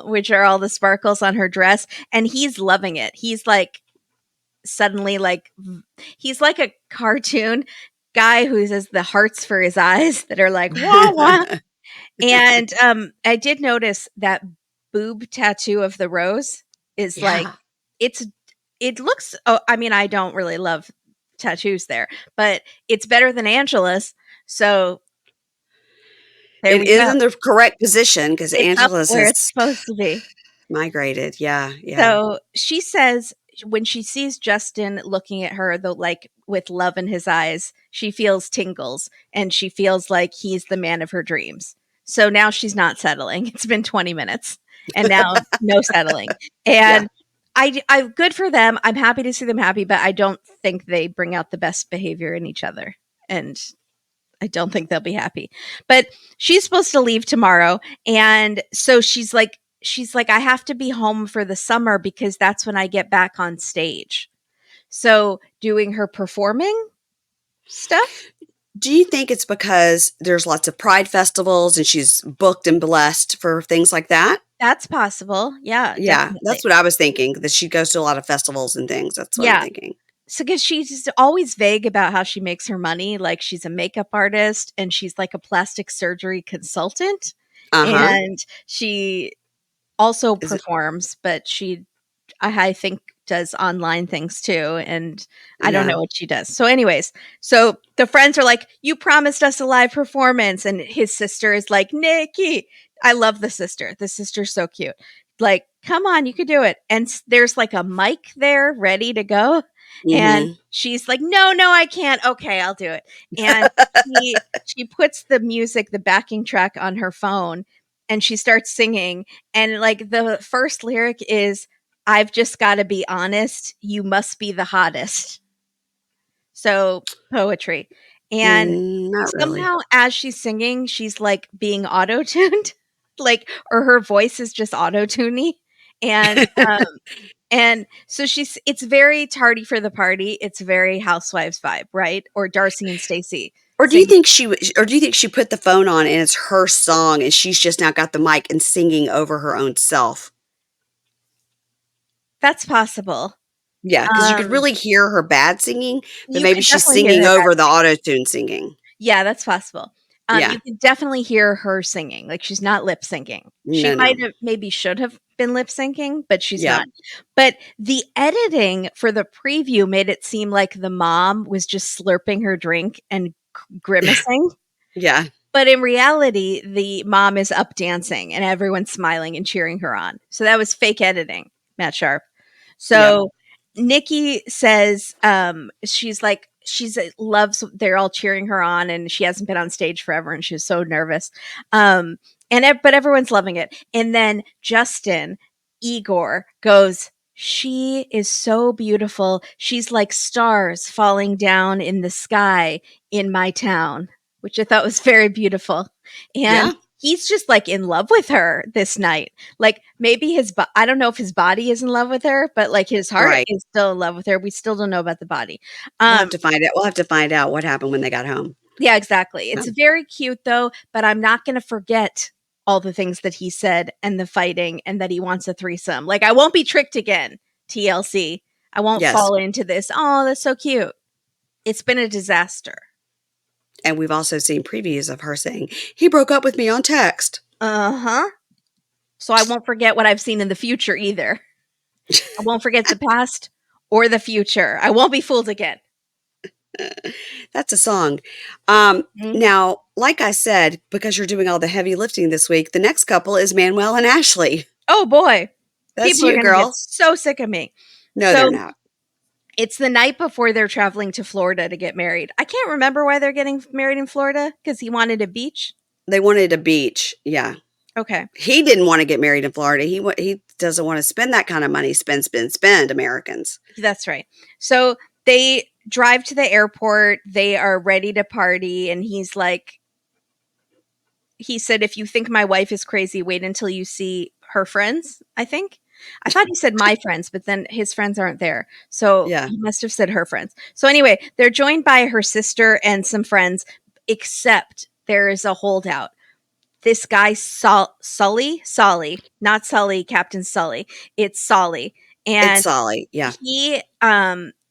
which are all the sparkles on her dress. And he's loving it. He's like, suddenly, like, he's like a cartoon guy who has the hearts for his eyes that are like, wah, wah. And I did notice that boob tattoo of the rose is like Yeah. it's it looks I mean, I don't really love tattoos there, but it's better than Angela's. So there It we is go. in the correct position because It's up Angela's where it's has supposed to be. migrated. Yeah, yeah. So she says when she sees Justin looking at her, though, like with love in his eyes, she feels tingles and she feels like he's the man of her dreams. So now she's not settling. It's been 20 minutes and now no settling. Yeah. And I good for them. I'm happy to see them happy, but I don't think they bring out the best behavior in each other. And I don't think they'll be happy. But she's supposed to leave tomorrow. And so she's like, I have to be home for the summer because that's when I get back on stage. So doing her performing stuff, Do you think it's because there's lots of pride festivals and she's booked and blessed for things like that? that's possible. Yeah, Yeah, definitely. that's what I was thinking, that she goes to a lot of festivals and things. That's what I'm Yeah. thinking. So, because she's always vague about how she makes her money. Like she's a makeup artist and she's like a plastic surgery consultant. Uh-huh. And she also Is it performs, but I think does online things too, and I don't yeah. know what she does. So, anyways, so the friends are like, "You promised us a live performance," and his sister is like, "Nikki, I love the sister. The sister's so cute. Like, come on, you could do it." And there's like a mic there ready to go, and Mhm. she's like, "No, no, I can't. Okay, I'll do it." And she puts the music, the backing track on her phone, and she starts singing, and like the first lyric is I've just got to be honest. You must be the hottest. So poetry. And Not really. somehow as she's singing, she's like being auto tuned, like, or her voice is just auto tuny. And, and so it's very tardy for the party. It's very housewives vibe, right? Or Darcy and Stacy Or do you sing. think she put the phone on and it's her song and she's just now got the mic and singing over her own self? That's possible. Yeah, because you could Um, really hear her bad singing, but you maybe could she's definitely hear singing her over the auto-tune singing. Yeah, that's possible. Yeah. You can definitely hear her singing, like, she's not lip syncing. She No, might no. have maybe should have been lip syncing, but she's Yeah. not. But the editing for the preview made it seem like the mom was just slurping her drink and grimacing, Yeah. but in reality, the mom is up dancing and everyone's smiling and cheering her on. So that was fake editing, Matt Sharp. Yep. So Nikki says she's like loves they're all cheering her on and she hasn't been on stage forever and she's so nervous. Um but everyone's loving it. And then Justin Igor goes, she is so beautiful. She's like stars falling down in the sky in my town, which I thought was very beautiful. And Yeah. he's just like in love with her this night. Like maybe I don't know if his body is in love with her, but like his heart Right. is still in love with her. We still don't know about the body. We'll Um have to find out. We'll have to find out what happened when they got home. yeah, exactly. Yeah. It's very cute though, but I'm not going to forget all the things that he said and the fighting and that he wants a threesome. Like I won't be tricked again, TLC. I won't Yes. fall into this. Oh, that's so cute. It's been a disaster. And we've also seen previews of her saying, "He broke up with me on text." Uh-huh. So I won't forget what I've seen in the future either. I won't forget the past or the future. I won't be fooled again. That's a song. Mhm. Now, like I said, because you're doing all the heavy lifting this week, the next couple is Manuel and Ashley. Oh boy. That's People are you, going to get girl. so sick of me. No, they're So not. it's the night before they're traveling to Florida to get married. I can't remember why they're getting married in Florida because he wanted a beach. They wanted a beach. Yeah. Okay. He didn't want to get married in Florida. He doesn't want to spend that kind of money. Spend, spend, spend, Americans. That's right. So they drive to the airport. They are ready to party. And he's like, he said, if you think my wife is crazy, wait until you see her friends, I think. I thought he said my friends, but then his friends aren't there. So Yeah. he must have said her friends. So anyway, they're joined by her sister and some friends, except there is a holdout. This guy, Solly, not Sully, Captain Sully. It's Solly. It's And Solly. Yeah.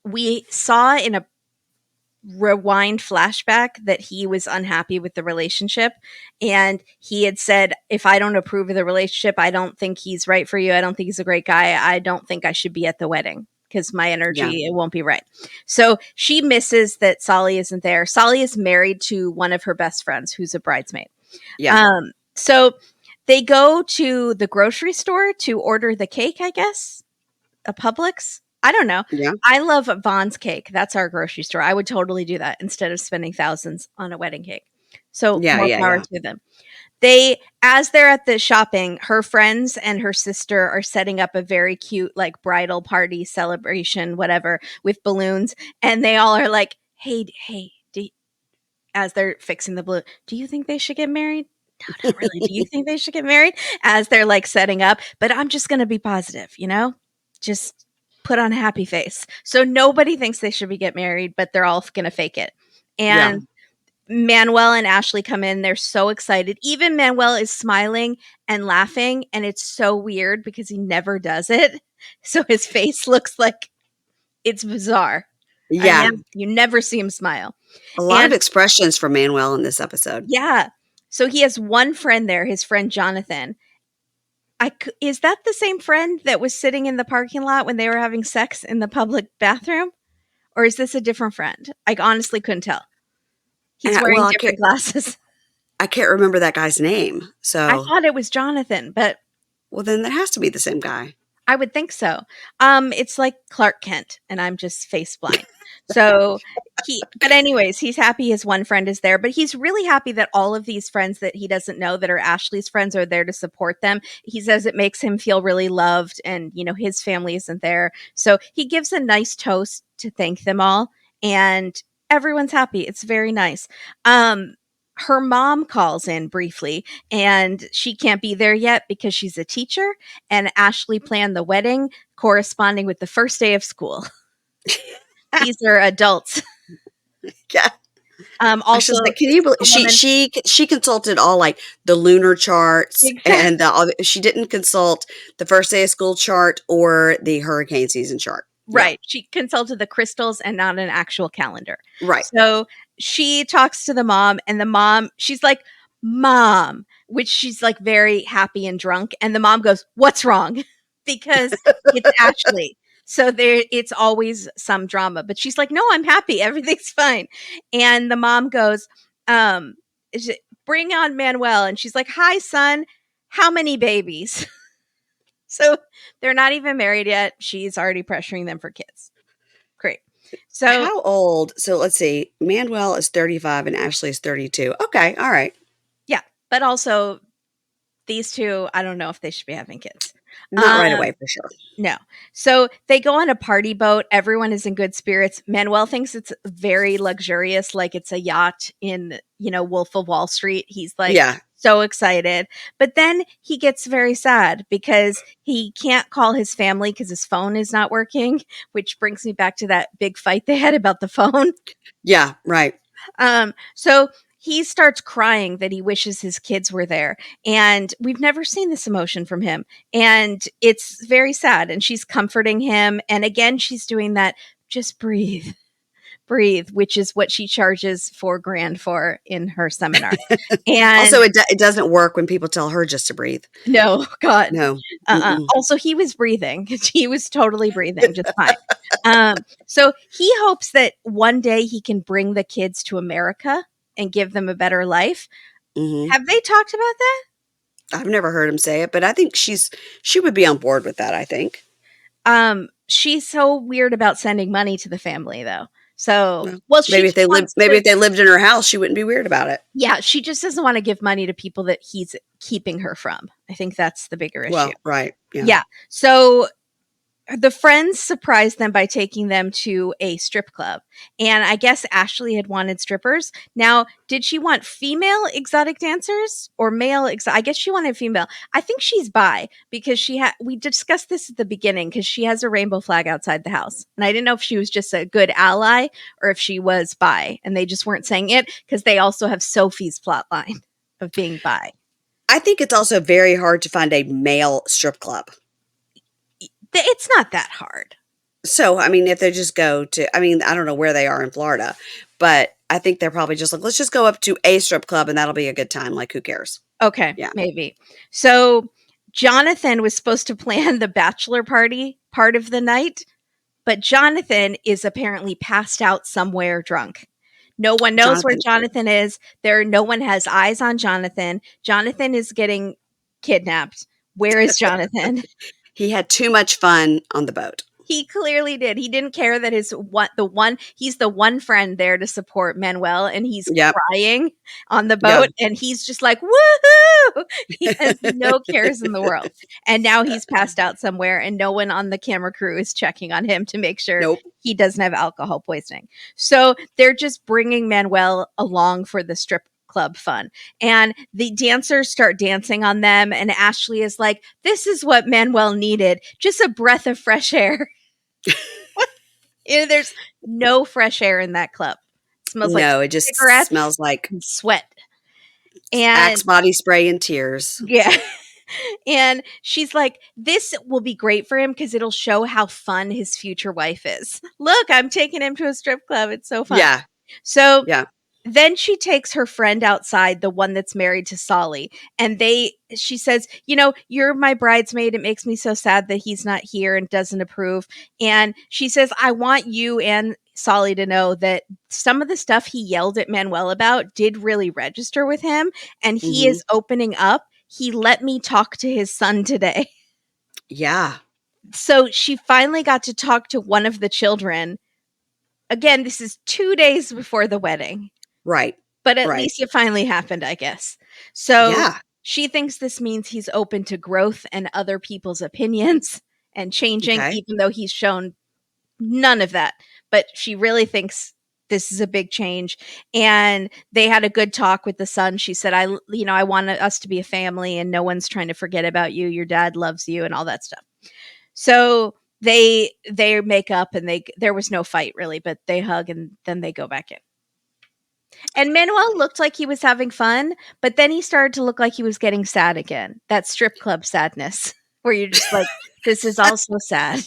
we saw in a rewind flashback that he was unhappy with the relationship, and he had said, if I don't approve of the relationship, I don't think he's right for you, I don't think he's a great guy, I don't think I should be at the wedding because my Yeah. energy, it won't be right. So she misses that Solly isn't there. Solly is married to one of her best friends who's a bridesmaid. Yeah. So they go to the grocery store to order the cake, I guess, a Publix. I don't know. Yeah. I love Vaughn's cake. That's our grocery store. I would totally do that instead of spending thousands on a wedding cake. So Yeah. more Yeah. power Yeah. to them. They, as they're at the shopping, her friends and her sister are setting up a very cute, like, bridal party celebration, whatever, with balloons. And they all are like, hey, as they're fixing the balloon, do you think they should get married? No, not really. Do you think they should get married? As they're like setting up, but I'm just going to be positive, just put on a happy face. So nobody thinks they should be get married, but they're all going to fake it. Yeah. And Manuel and Ashley come in. They're so excited. Even Manuel is smiling and laughing. And it's so weird because he never does it. So his face looks like it's bizarre. Yeah. You never see him smile. A lot of And expressions from Manuel in this episode. yeah. So he has one friend there, his friend Jonathan. Is that the same friend that was sitting in the parking lot when they were having sex in the public bathroom? Or is this a different friend? I honestly couldn't tell. He's wearing different glasses. I can't remember that guy's name. I So, thought it was Jonathan, but well, then that has to be the same guy. I would think so. It's like Clark Kent, and I'm just face blind. So but anyways, he's happy his one friend is there, but he's really happy that all of these friends that he doesn't know that are Ashley's friends are there to support them. He says it makes him feel really loved, and his family isn't there. So he gives a nice toast to thank them all, and everyone's happy. It's very nice. Her mom calls in briefly, and she can't be there yet because she's a teacher, and Ashley planned the wedding corresponding with the first day of school. These are adults. Yeah. Also, like, can you believe she consulted all, like, the lunar charts, and she didn't consult the first day of school chart or the hurricane season chart. Right. Yeah. She consulted the crystals and not an actual calendar. Right. So she talks to the mom, and the mom, she's like, Mom, which she's like very happy and drunk. And the mom goes, what's wrong? Because it's Ashley. So it's always some drama, but she's like, no, I'm happy. Everything's fine. And the mom goes, bring on Manuel. And she's like, hi, son. How many babies? So they're not even married yet. She's already pressuring them for kids. Great. So how old? So let's see. Manuel is 35 and Ashley is 32. Okay. All right. Yeah. But also these two, I don't know if they should be having kids. Not right away, for sure. No. So they go on a party boat. Everyone is in good spirits. Manuel thinks it's very luxurious, like it's a yacht in, Wolf of Wall Street. He's like, so excited. But then he gets very sad because he can't call his family because his phone is not working, which brings me back to that big fight they had about the phone. Yeah, right. So he starts crying that he wishes his kids were there. And we've never seen this emotion from him. And it's very sad. And she's comforting him. And again, she's doing that, just breathe, which is what she charges $4,000 for in her seminar. And also, it doesn't work when people tell her just to breathe. No, God. No. Also, he was breathing. He was totally breathing just fine. So he hopes that one day he can bring the kids to America and give them a better life. Mm-hmm. Have they talked about that? I've never heard him say it, but I think she would be on board with that, I think. She's so weird about sending money to the family, though. So, maybe if they lived in her house, she wouldn't be weird about it. Yeah, she just doesn't want to give money to people that he's keeping her from. I think that's the bigger issue. Well, right. Yeah. So the friends surprised them by taking them to a strip club. And I guess Ashley had wanted strippers. Now, did she want female exotic dancers or male? I guess she wanted female. I think she's bi because we discussed this at the beginning because she has a rainbow flag outside the house. And I didn't know if she was just a good ally or if she was bi. And they just weren't saying it because they also have Sophie's plot line of being bi. I think it's also very hard to find a male strip club. It's not that hard. So, I mean, if they just go to, I don't know where they are in Florida, but I think they're probably just like, let's just go up to a strip club and that'll be a good time. Like, who cares? Okay, Yeah. maybe. So Jonathan was supposed to plan the bachelor party part of the night, but Jonathan is apparently passed out somewhere drunk. No one knows where Jonathan, Jonathan is. No one has eyes on Jonathan. Jonathan is getting kidnapped. Where is Jonathan? he had too much fun on the boat. He clearly did. He didn't care that he's the one friend there to support Manuel, and he's Yep. crying on the Yep. boat, and he's just like, woohoo! He has no cares in the world. And now he's passed out somewhere, and no one on the camera crew is checking on him to make sure Nope. he doesn't have alcohol poisoning. So they're just bringing Manuel along for the strip club fun. And the dancers start dancing on them. And Ashley is like, this is what Manuel needed. Just a breath of fresh air. There's no fresh air in that club. It smells like No, it just cigarettes smells like and sweat. And Axe body spray and tears. yeah. And she's like, this will be great for him because it'll show how fun his future wife is. Look, I'm taking him to a strip club. It's so fun. Yeah. So Yeah. then she takes her friend outside, the one that's married to Solly, and she says, you're my bridesmaid. It makes me so sad that he's not here and doesn't approve. And she says, I want you and Solly to know that some of the stuff he yelled at Manuel about did really register with him, and he is opening up. He let me talk to his son today. Yeah. So she finally got to talk to one of the children. Again, this is 2 days before the wedding. Right. But at Right. least it finally happened, I guess. So Yeah. she thinks this means he's open to growth and other people's opinions and changing, Okay. even though he's shown none of that. But she really thinks this is a big change. And they had a good talk with the son. She said, I want us to be a family and no one's trying to forget about you. Your dad loves you and all that stuff. So they make up and there was no fight really, but they hug and then they go back in. And Manuel looked like he was having fun, but then he started to look like he was getting sad again. That strip club sadness where you're just like, this is all so sad.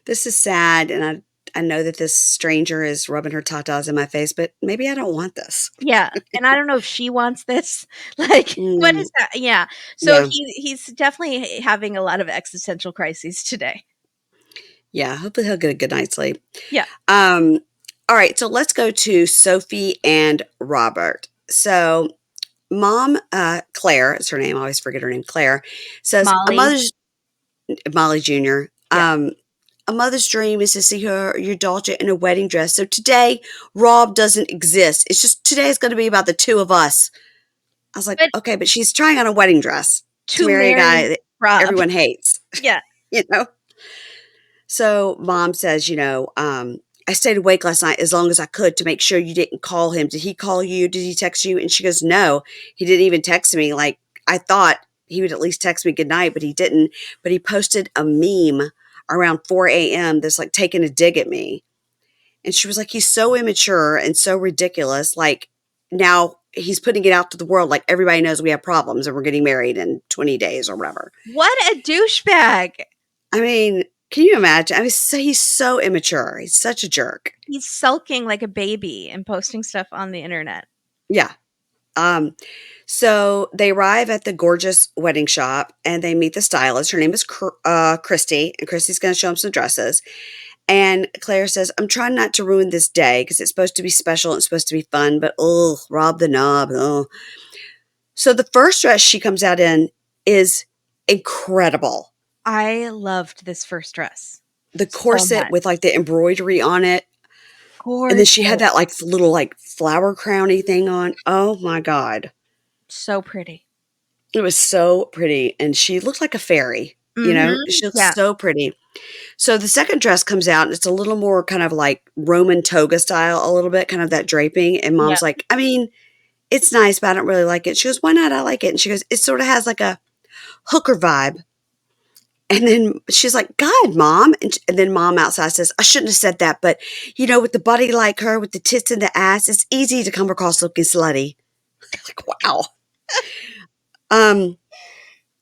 This is sad, and I know that this stranger is rubbing her tatas in my face, but maybe I don't want this. Yeah. And I don't know if she wants this. Like, what is that? Yeah. So Yeah. he's definitely having a lot of existential crises today. Yeah. Hopefully he'll get a good night's sleep. Yeah. All right. So let's go to Sophie and Robert. So mom, Claire is her name. I always forget her name. Claire says, Molly Jr. Yeah. A mother's dream is to see your daughter in a wedding dress. So today, Rob doesn't exist. It's just today is going to be about the two of us. I was like, okay, but she's trying on a wedding dress to marry a guy that everyone hates. Yeah. So mom says, I stayed awake last night as long as I could to make sure you didn't call him. Did he call you? Did he text you? And she goes, no, he didn't even text me. Like, I thought he would at least text me goodnight, but he didn't. But he posted a meme around 4 a.m. that's like taking a dig at me. And she was like, he's so immature and so ridiculous. Like, now he's putting it out to the world. Like, everybody knows we have problems and we're getting married in 20 days or whatever. What a douchebag. I mean, can you imagine? I mean, he's so immature. He's such a jerk. He's sulking like a baby and posting stuff on the internet. Yeah. So they arrive at the gorgeous wedding shop and they meet the stylist. Her name is Christy, and Christy's going to show them some dresses. And Claire says, I'm trying not to ruin this day because it's supposed to be special and it's supposed to be fun, but Rob the knob. So the first dress she comes out in is incredible. I loved this first dress. The corset with like the embroidery on it. Gorgeous. And then she had that like little like flower crowny thing on. Oh my God. So pretty. It was so pretty. And she looked like a fairy, she looked so pretty. So the second dress comes out and it's a little more kind of like Roman toga style, a little bit, kind of that draping. And mom's like, I mean, it's nice, but I don't really like it. She goes, why not? I like it. And she goes, it sort of has like a hooker vibe. And then she's like, God, Mom. And then Mom outside says, I shouldn't have said that. But, with the body like her, with the tits and the ass, it's easy to come across looking slutty. Like, wow. And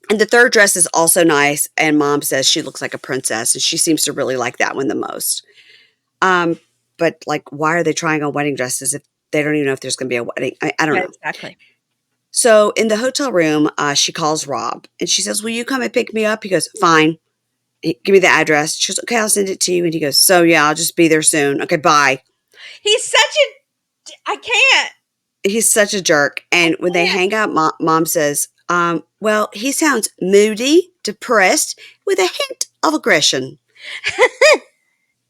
the third dress is also nice. And Mom says she looks like a princess. And she seems to really like that one the most. But but like, why are they trying on wedding dresses if they don't even know if there's going to be a wedding? I don't Yeah, know. exactly. So in the hotel room, she calls Rob and she says, will you come and pick me up? He goes, fine. Give me the address. She goes, okay, I'll send it to you. And he goes, so yeah, I'll just be there soon. Okay, bye. He's such a, I can't. He's such a jerk. And when they can't. hang up, mom says, well, he sounds moody, depressed, with a hint of aggression.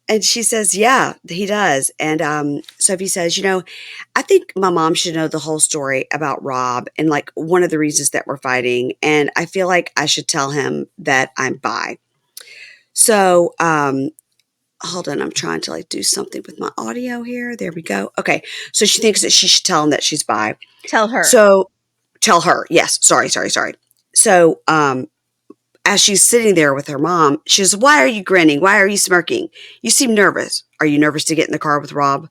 And she says, yeah, he does. And Sophie says, I think my mom should know the whole story about Rob and like one of the reasons that we're fighting. And I feel like I should tell him that I'm bi. So, hold on. I'm trying to like do something with my audio here. There we go. Okay. So she thinks that she should tell him that she's bi. Tell her. So tell her. Yes. Sorry. So, as she's sitting there with her mom, she says, why are you grinning? Why are you smirking? You seem nervous. Are you nervous to get in the car with Rob?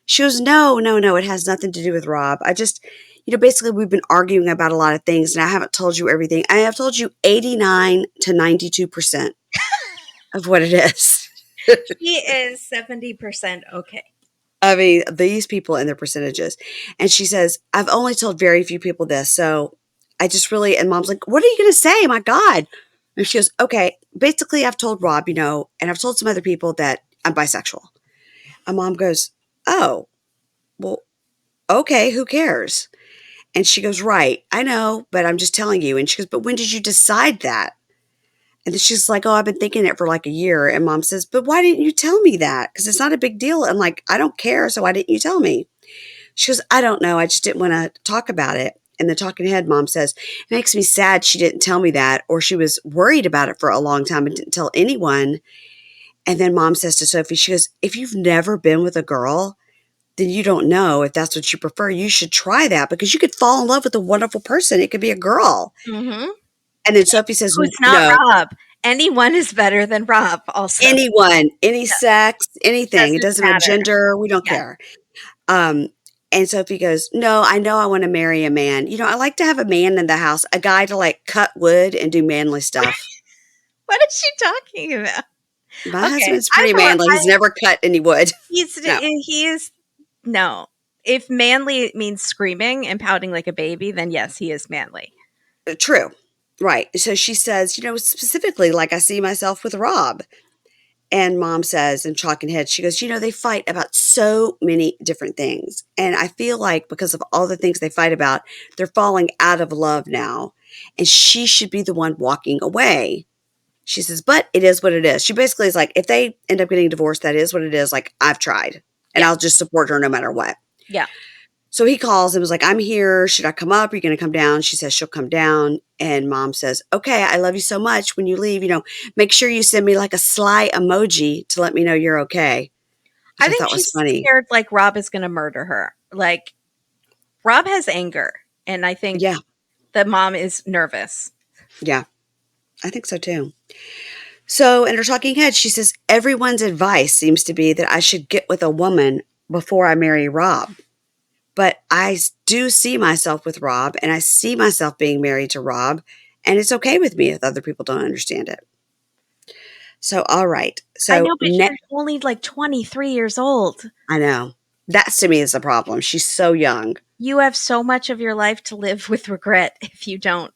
She goes, no. It has nothing to do with Rob. I just, basically we've been arguing about a lot of things and I haven't told you everything. I have told you 89 to 92% of what it is. He is 70% okay. I mean, these people and their percentages. And she says, I've only told very few people this. So I just really, and mom's like, what are you going to say? My God. And she goes, okay, basically I've told Rob, and I've told some other people that I'm bisexual. And mom goes, oh, well, okay, who cares? And she goes, right, I know, but I'm just telling you. And she goes, but when did you decide that? And then she's like, oh, I've been thinking it for like a year. And mom says, but why didn't you tell me that? Because it's not a big deal. I'm like, I don't care. So why didn't you tell me? She goes, I don't know. I just didn't want to talk about it. And the talking head mom says, it makes me sad she didn't tell me that, or she was worried about it for a long time and didn't tell anyone. And then mom says to Sophie, she goes, if you've never been with a girl, then you don't know if that's what you prefer. You should try that because you could fall in love with a wonderful person. It could be a girl. Mm-hmm. And then Sophie says, Who's not no. Rob. Anyone is better than Rob also. Anyone, any sex, anything. It doesn't matter gender. We don't care. And Sophie goes, no, I know I want to marry a man. I like to have a man in the house, a guy to like cut wood and do manly stuff. What is she talking about? My husband's pretty manly. He's never cut any wood. He is, no. If manly means screaming and pouting like a baby, then yes, he is manly. True. Right. So she says, specifically, like I see myself with Rob. And mom says, in chalking head, she goes, they fight about so many different things. And I feel like because of all the things they fight about, they're falling out of love now. And she should be the one walking away. She says, but it is what it is. She basically is like, if they end up getting divorced, that is what it is. Like, I've tried. And I'll just support her no matter what. Yeah. So he calls and was like, I'm here. Should I come up? Are you going to come down? She says she'll come down. And mom says, okay, I love you so much. When you leave, make sure you send me like a sly emoji to let me know you're okay. I think she's scared like Rob is going to murder her. Like, Rob has anger. And I think that mom is nervous. Yeah, I think so too. So in her talking head, she says, everyone's advice seems to be that I should get with a woman before I marry Rob. But I do see myself with Rob, and I see myself being married to Rob, and it's okay with me if other people don't understand it. So, all right. So I know, but you're only like 23 years old. I know. That's to me is the problem. She's so young. You have so much of your life to live with regret if you don't.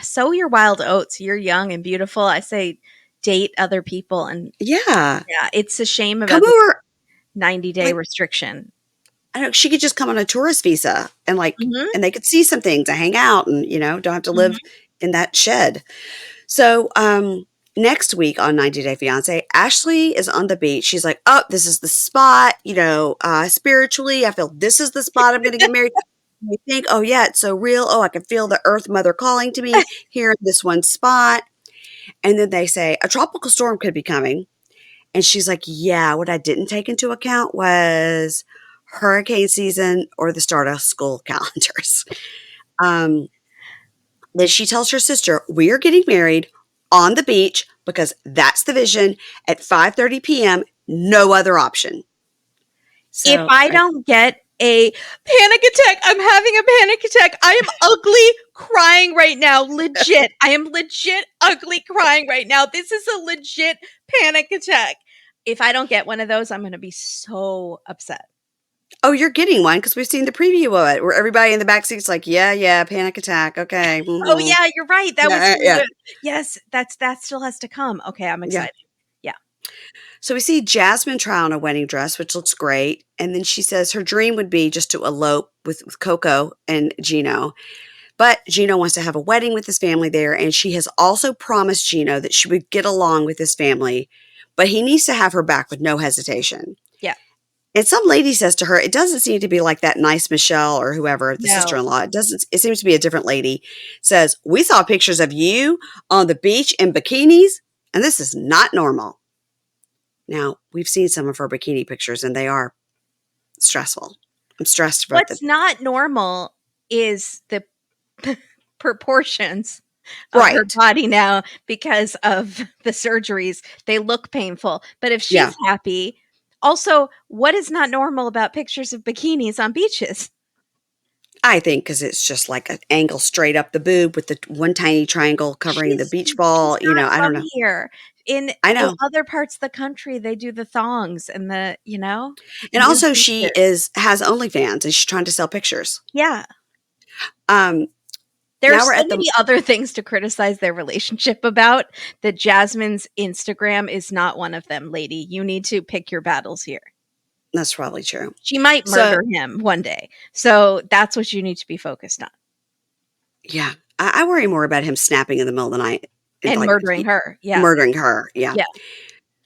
Sow your wild oats. You're young and beautiful. I say date other people. And yeah, it's a shame about the 90-day restriction. I know she could just come on a tourist visa and and they could see some things and hang out and, don't have to live in that shed. So, next week on 90 Day Fiance, Ashley is on the beach. She's like, oh, this is the spot, spiritually. I feel this is the spot I'm going to get married. You think, oh yeah, it's so real. Oh, I can feel the earth mother calling to me here in this one spot. And then they say a tropical storm could be coming. And she's like, yeah, what I didn't take into account was hurricane season or the start of school calendars. Then she tells her sister, we are getting married on the beach because that's the vision at 5:30 p.m. No other option. So, if I don't get a panic attack, I'm having a panic attack. I am ugly crying right now. Legit. I am legit ugly crying right now. This is a legit panic attack. If I don't get one of those, I'm going to be so upset. Oh, you're getting one because we've seen the preview of it where everybody in the back seat's like, yeah, yeah, panic attack. Okay. Oh yeah, you're right. That was Yeah, yeah. yes. That still has to come. Okay, I'm Yeah. excited. Yeah. So we see Jasmine try on a wedding dress, which looks great. And then she says her dream would be just to elope with Coco and Gino. But Gino wants to have a wedding with his family there. And she has also promised Gino that she would get along with his family, but he needs to have her back with no hesitation. Yeah. And some lady says to her, it doesn't seem to be like that nice Michelle or whoever, the No. sister-in-law. It seems to be a different lady. Says, we saw pictures of you on the beach in bikinis, and this is not normal. Now, we've seen some of her bikini pictures, and they are stressful. I'm stressed about What's not normal is the proportions of her right. body now because of the surgeries. They look painful. But if Yeah, she's happy, also, what is not normal about pictures of bikinis on beaches? I think because it's just like an angle straight up the boob with the one tiny triangle covering the beach She's ball. You not know, I don't from know. here. I In know. other parts of the country, they do the thongs and the, And nude also, she beaches. has OnlyFans, and she's trying to sell pictures. Yeah. Um, There are now we're so at the many other things to criticize their relationship about that Jasmine's Instagram is not one of them, lady. You need to pick your battles here. That's probably true. She might So, murder him one day. So that's what you need to be focused on. yeah, I worry more about him snapping in the middle of the night and, And like, murdering her. Yeah. murdering her. Yeah. Yeah.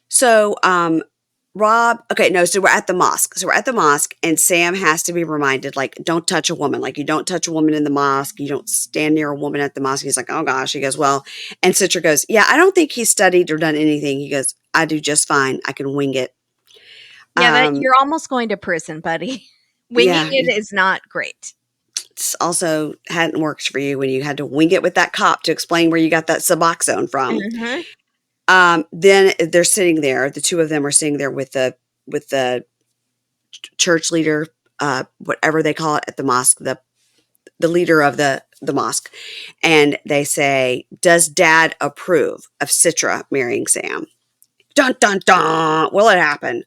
So, Rob, okay, no, so we're at the mosque. So we're at the mosque, and Sam has to be reminded, like, don't touch a woman. Like, you don't touch a woman in the mosque. You don't stand near a woman at the mosque. He's like, oh gosh. He goes, well, and Citra goes, yeah, I don't think he's studied or done anything. He goes, I do just fine. I can wing it. Yeah, that Um, you're almost going to prison, buddy. Winging yeah, it is not great. it's also hadn't worked for you when you had to wing it with that cop to explain where you got that Suboxone from. Mhm. Then they're sitting there. The two of them are sitting there with the church leader, whatever they call it at the mosque, the leader of the mosque, and they say, "Does Dad approve of Citra marrying Sam?" Dun dun dun. Will it happen?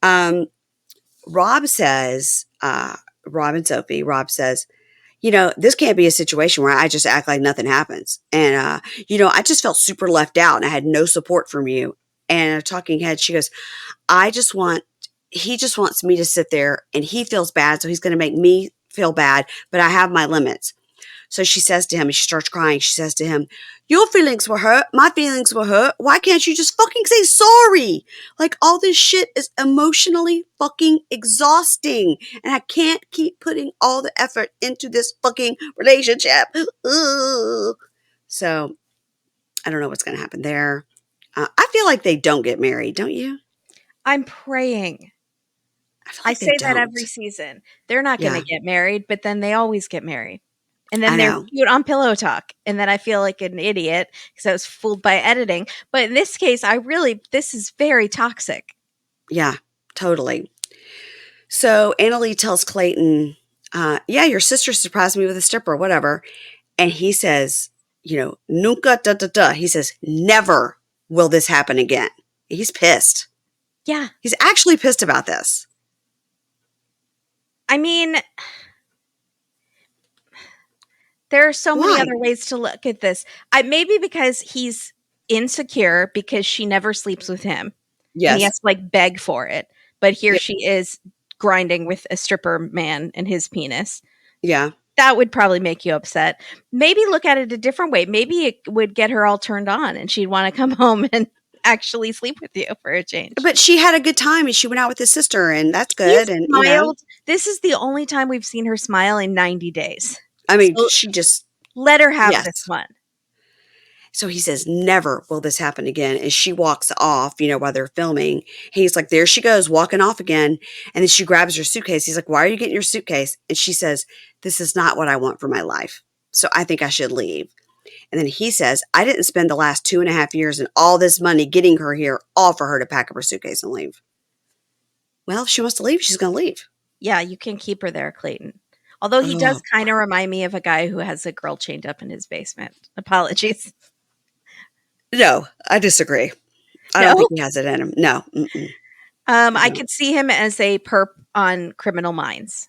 Um, Rob says, Rob and Sophie. Rob says, this can't be a situation where I just act like nothing happens. And, I just felt super left out and I had no support from you. And a talking head, she goes, he just wants me to sit there and he feels bad. So he's going to make me feel bad, but I have my limits. So she says to him, and she starts crying. She says to him, your feelings were hurt. My feelings were hurt. Why can't you just fucking say sorry? Like, all this shit is emotionally fucking exhausting. And I can't keep putting all the effort into this fucking relationship. Ugh. So I don't know what's going to happen there. I feel like they don't get married, don't you? I'm praying. I feel I like they say that don't. every season. They're not going Yeah, to get married, but then they always get married. And I then they're know. cute on Pillow Talk. And then I feel like an idiot because I was fooled by editing. But in this case, this is very toxic. Yeah, totally. So Annalie tells Clayton, yeah, your sister surprised me with a stripper, whatever. And he says, nunca da da da. He says, never will this happen again. He's pissed. Yeah. He's actually pissed about this. I mean, there are so many Why? other ways to look at this. Maybe because he's insecure because she never sleeps with him and he has Yes. to like beg for it. But here Yeah. she is grinding with a stripper man and his penis. Yeah. That would probably make you upset. Maybe look at it a different way. Maybe it would get her all turned on and she'd want to come home and actually sleep with you for a change. But she had a good time and she went out with his sister, and that's He good. And, smiled. This is the only time we've seen her smile in 90 days. I mean, So she just, let her have this yes. one. So he says, never will this happen again. And she walks off, while they're filming. He's like, there she goes, walking off again. And then she grabs her suitcase. He's like, why are you getting your suitcase? And she says, this is not what I want for my life. So I think I should leave. And then he says, I didn't spend the last 2.5 years and all this money getting her here, all for her to pack up her suitcase and leave. Well, if she wants to leave, she's going to leave. Yeah, you can keep her there, Clayton. Although he does kind of remind me of a guy who has a girl chained up in his basement. Apologies. No, I disagree. I don't No? think he has it in him. No. Mm-mm. I No. could see him as a perp on Criminal Minds.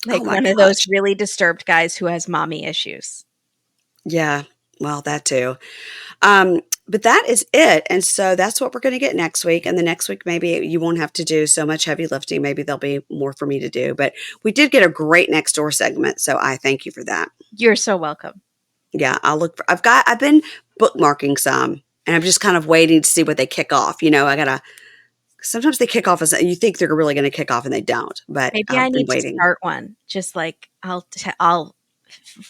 Oh Like my one of those gosh. really disturbed guys who has mommy issues. Yeah. Well, that too. But that is it. And so that's what we're going to get next week. And the next week, maybe you won't have to do so much heavy lifting. Maybe there'll be more for me to do. But we did get a great next door segment. So I thank you for that. You're so welcome. Yeah. I've been bookmarking some and I'm just kind of waiting to see what they kick off. Sometimes they kick off as you think they're really going to kick off and they don't. But Maybe I I've been need to waiting. start one. Just like I'll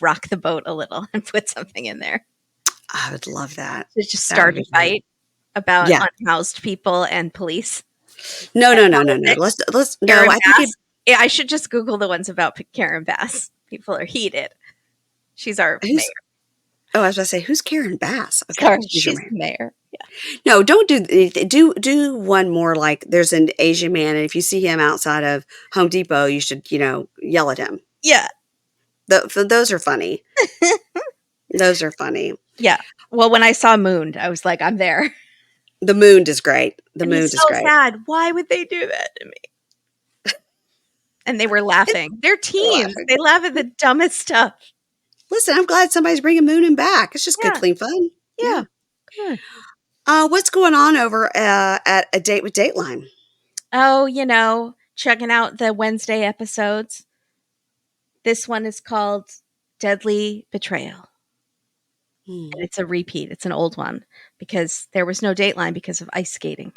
rock the boat a little and put something in there I would love that. to just That would start a be fun. fight about Yeah. unhoused people and police No, and no, no, no, no. politics. No, Karen I think Bass. Yeah, I should just Google the ones about Karen Bass. People are heated. She's our mayor. I was about to say, who's Karen Bass? Okay. Sorry, She's your she's mayor. the mayor. Yeah. No, don't do one more like there's an Asian man, and if you see him outside of Home Depot, you should, yell at him. Yeah. Those are funny. Those are funny. Yeah. Well, when I saw Moon, I was like, I'm there. The Moon is great. The And Moon he's is so great. sad. Why would they do that to me? And they were laughing. They're teens. laughing. They laugh at the dumbest stuff. Listen, I'm glad somebody's bringing Moonin back. It's just good, Yeah. clean fun. Yeah. Good. What's going on over at A Date with Dateline? Oh, checking out the Wednesday episodes. This one is called Deadly Betrayal. Hmm. And it's a repeat. It's an old one because there was no Dateline because of ice skating.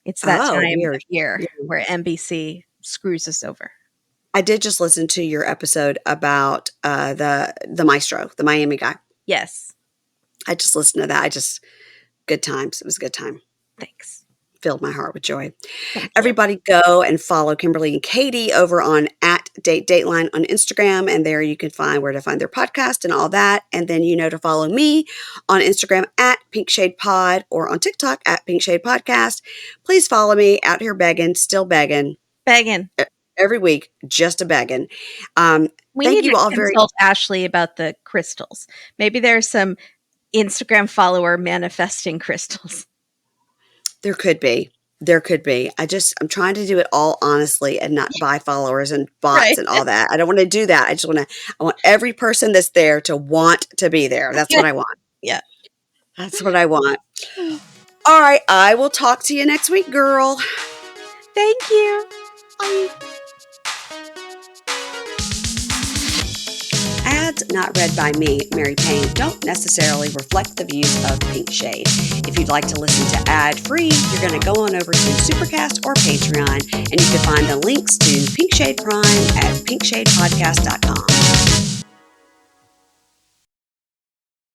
It's that time Weird. of year Yeah. where NBC screws us over. I did just listen to your episode about the maestro, the Miami guy. Yes. I just listened to that. Good times. It was a good time. Thanks. Filled my heart with joy. Thank you. Everybody go and follow Kimberly and Katie over on @DateDateline on Instagram. And there you can find where to find their podcast and all that. And then to follow me on Instagram @PinkShadePod or on TikTok @PinkShadePodcast. Please follow me out here begging, still begging. Begging. Every week, just a begging. We Thank need you to all consult Ashley about the crystals. Maybe there's some Instagram follower manifesting crystals. There could be. I'm trying to do it all honestly and not buy followers and bots Right. and all that. I don't want to do that. I want every person that's there to want to be there. That's what I want. Yeah. That's what I want. All right. I will talk to you next week, girl. Thank you. Bye. Ads not read by me, Mary Payne, don't necessarily reflect the views of Pink Shade. If you'd like to listen to ad-free, you're going to go on over to Supercast or Patreon, and you can find the links to Pink Shade Prime at pinkshadepodcast.com.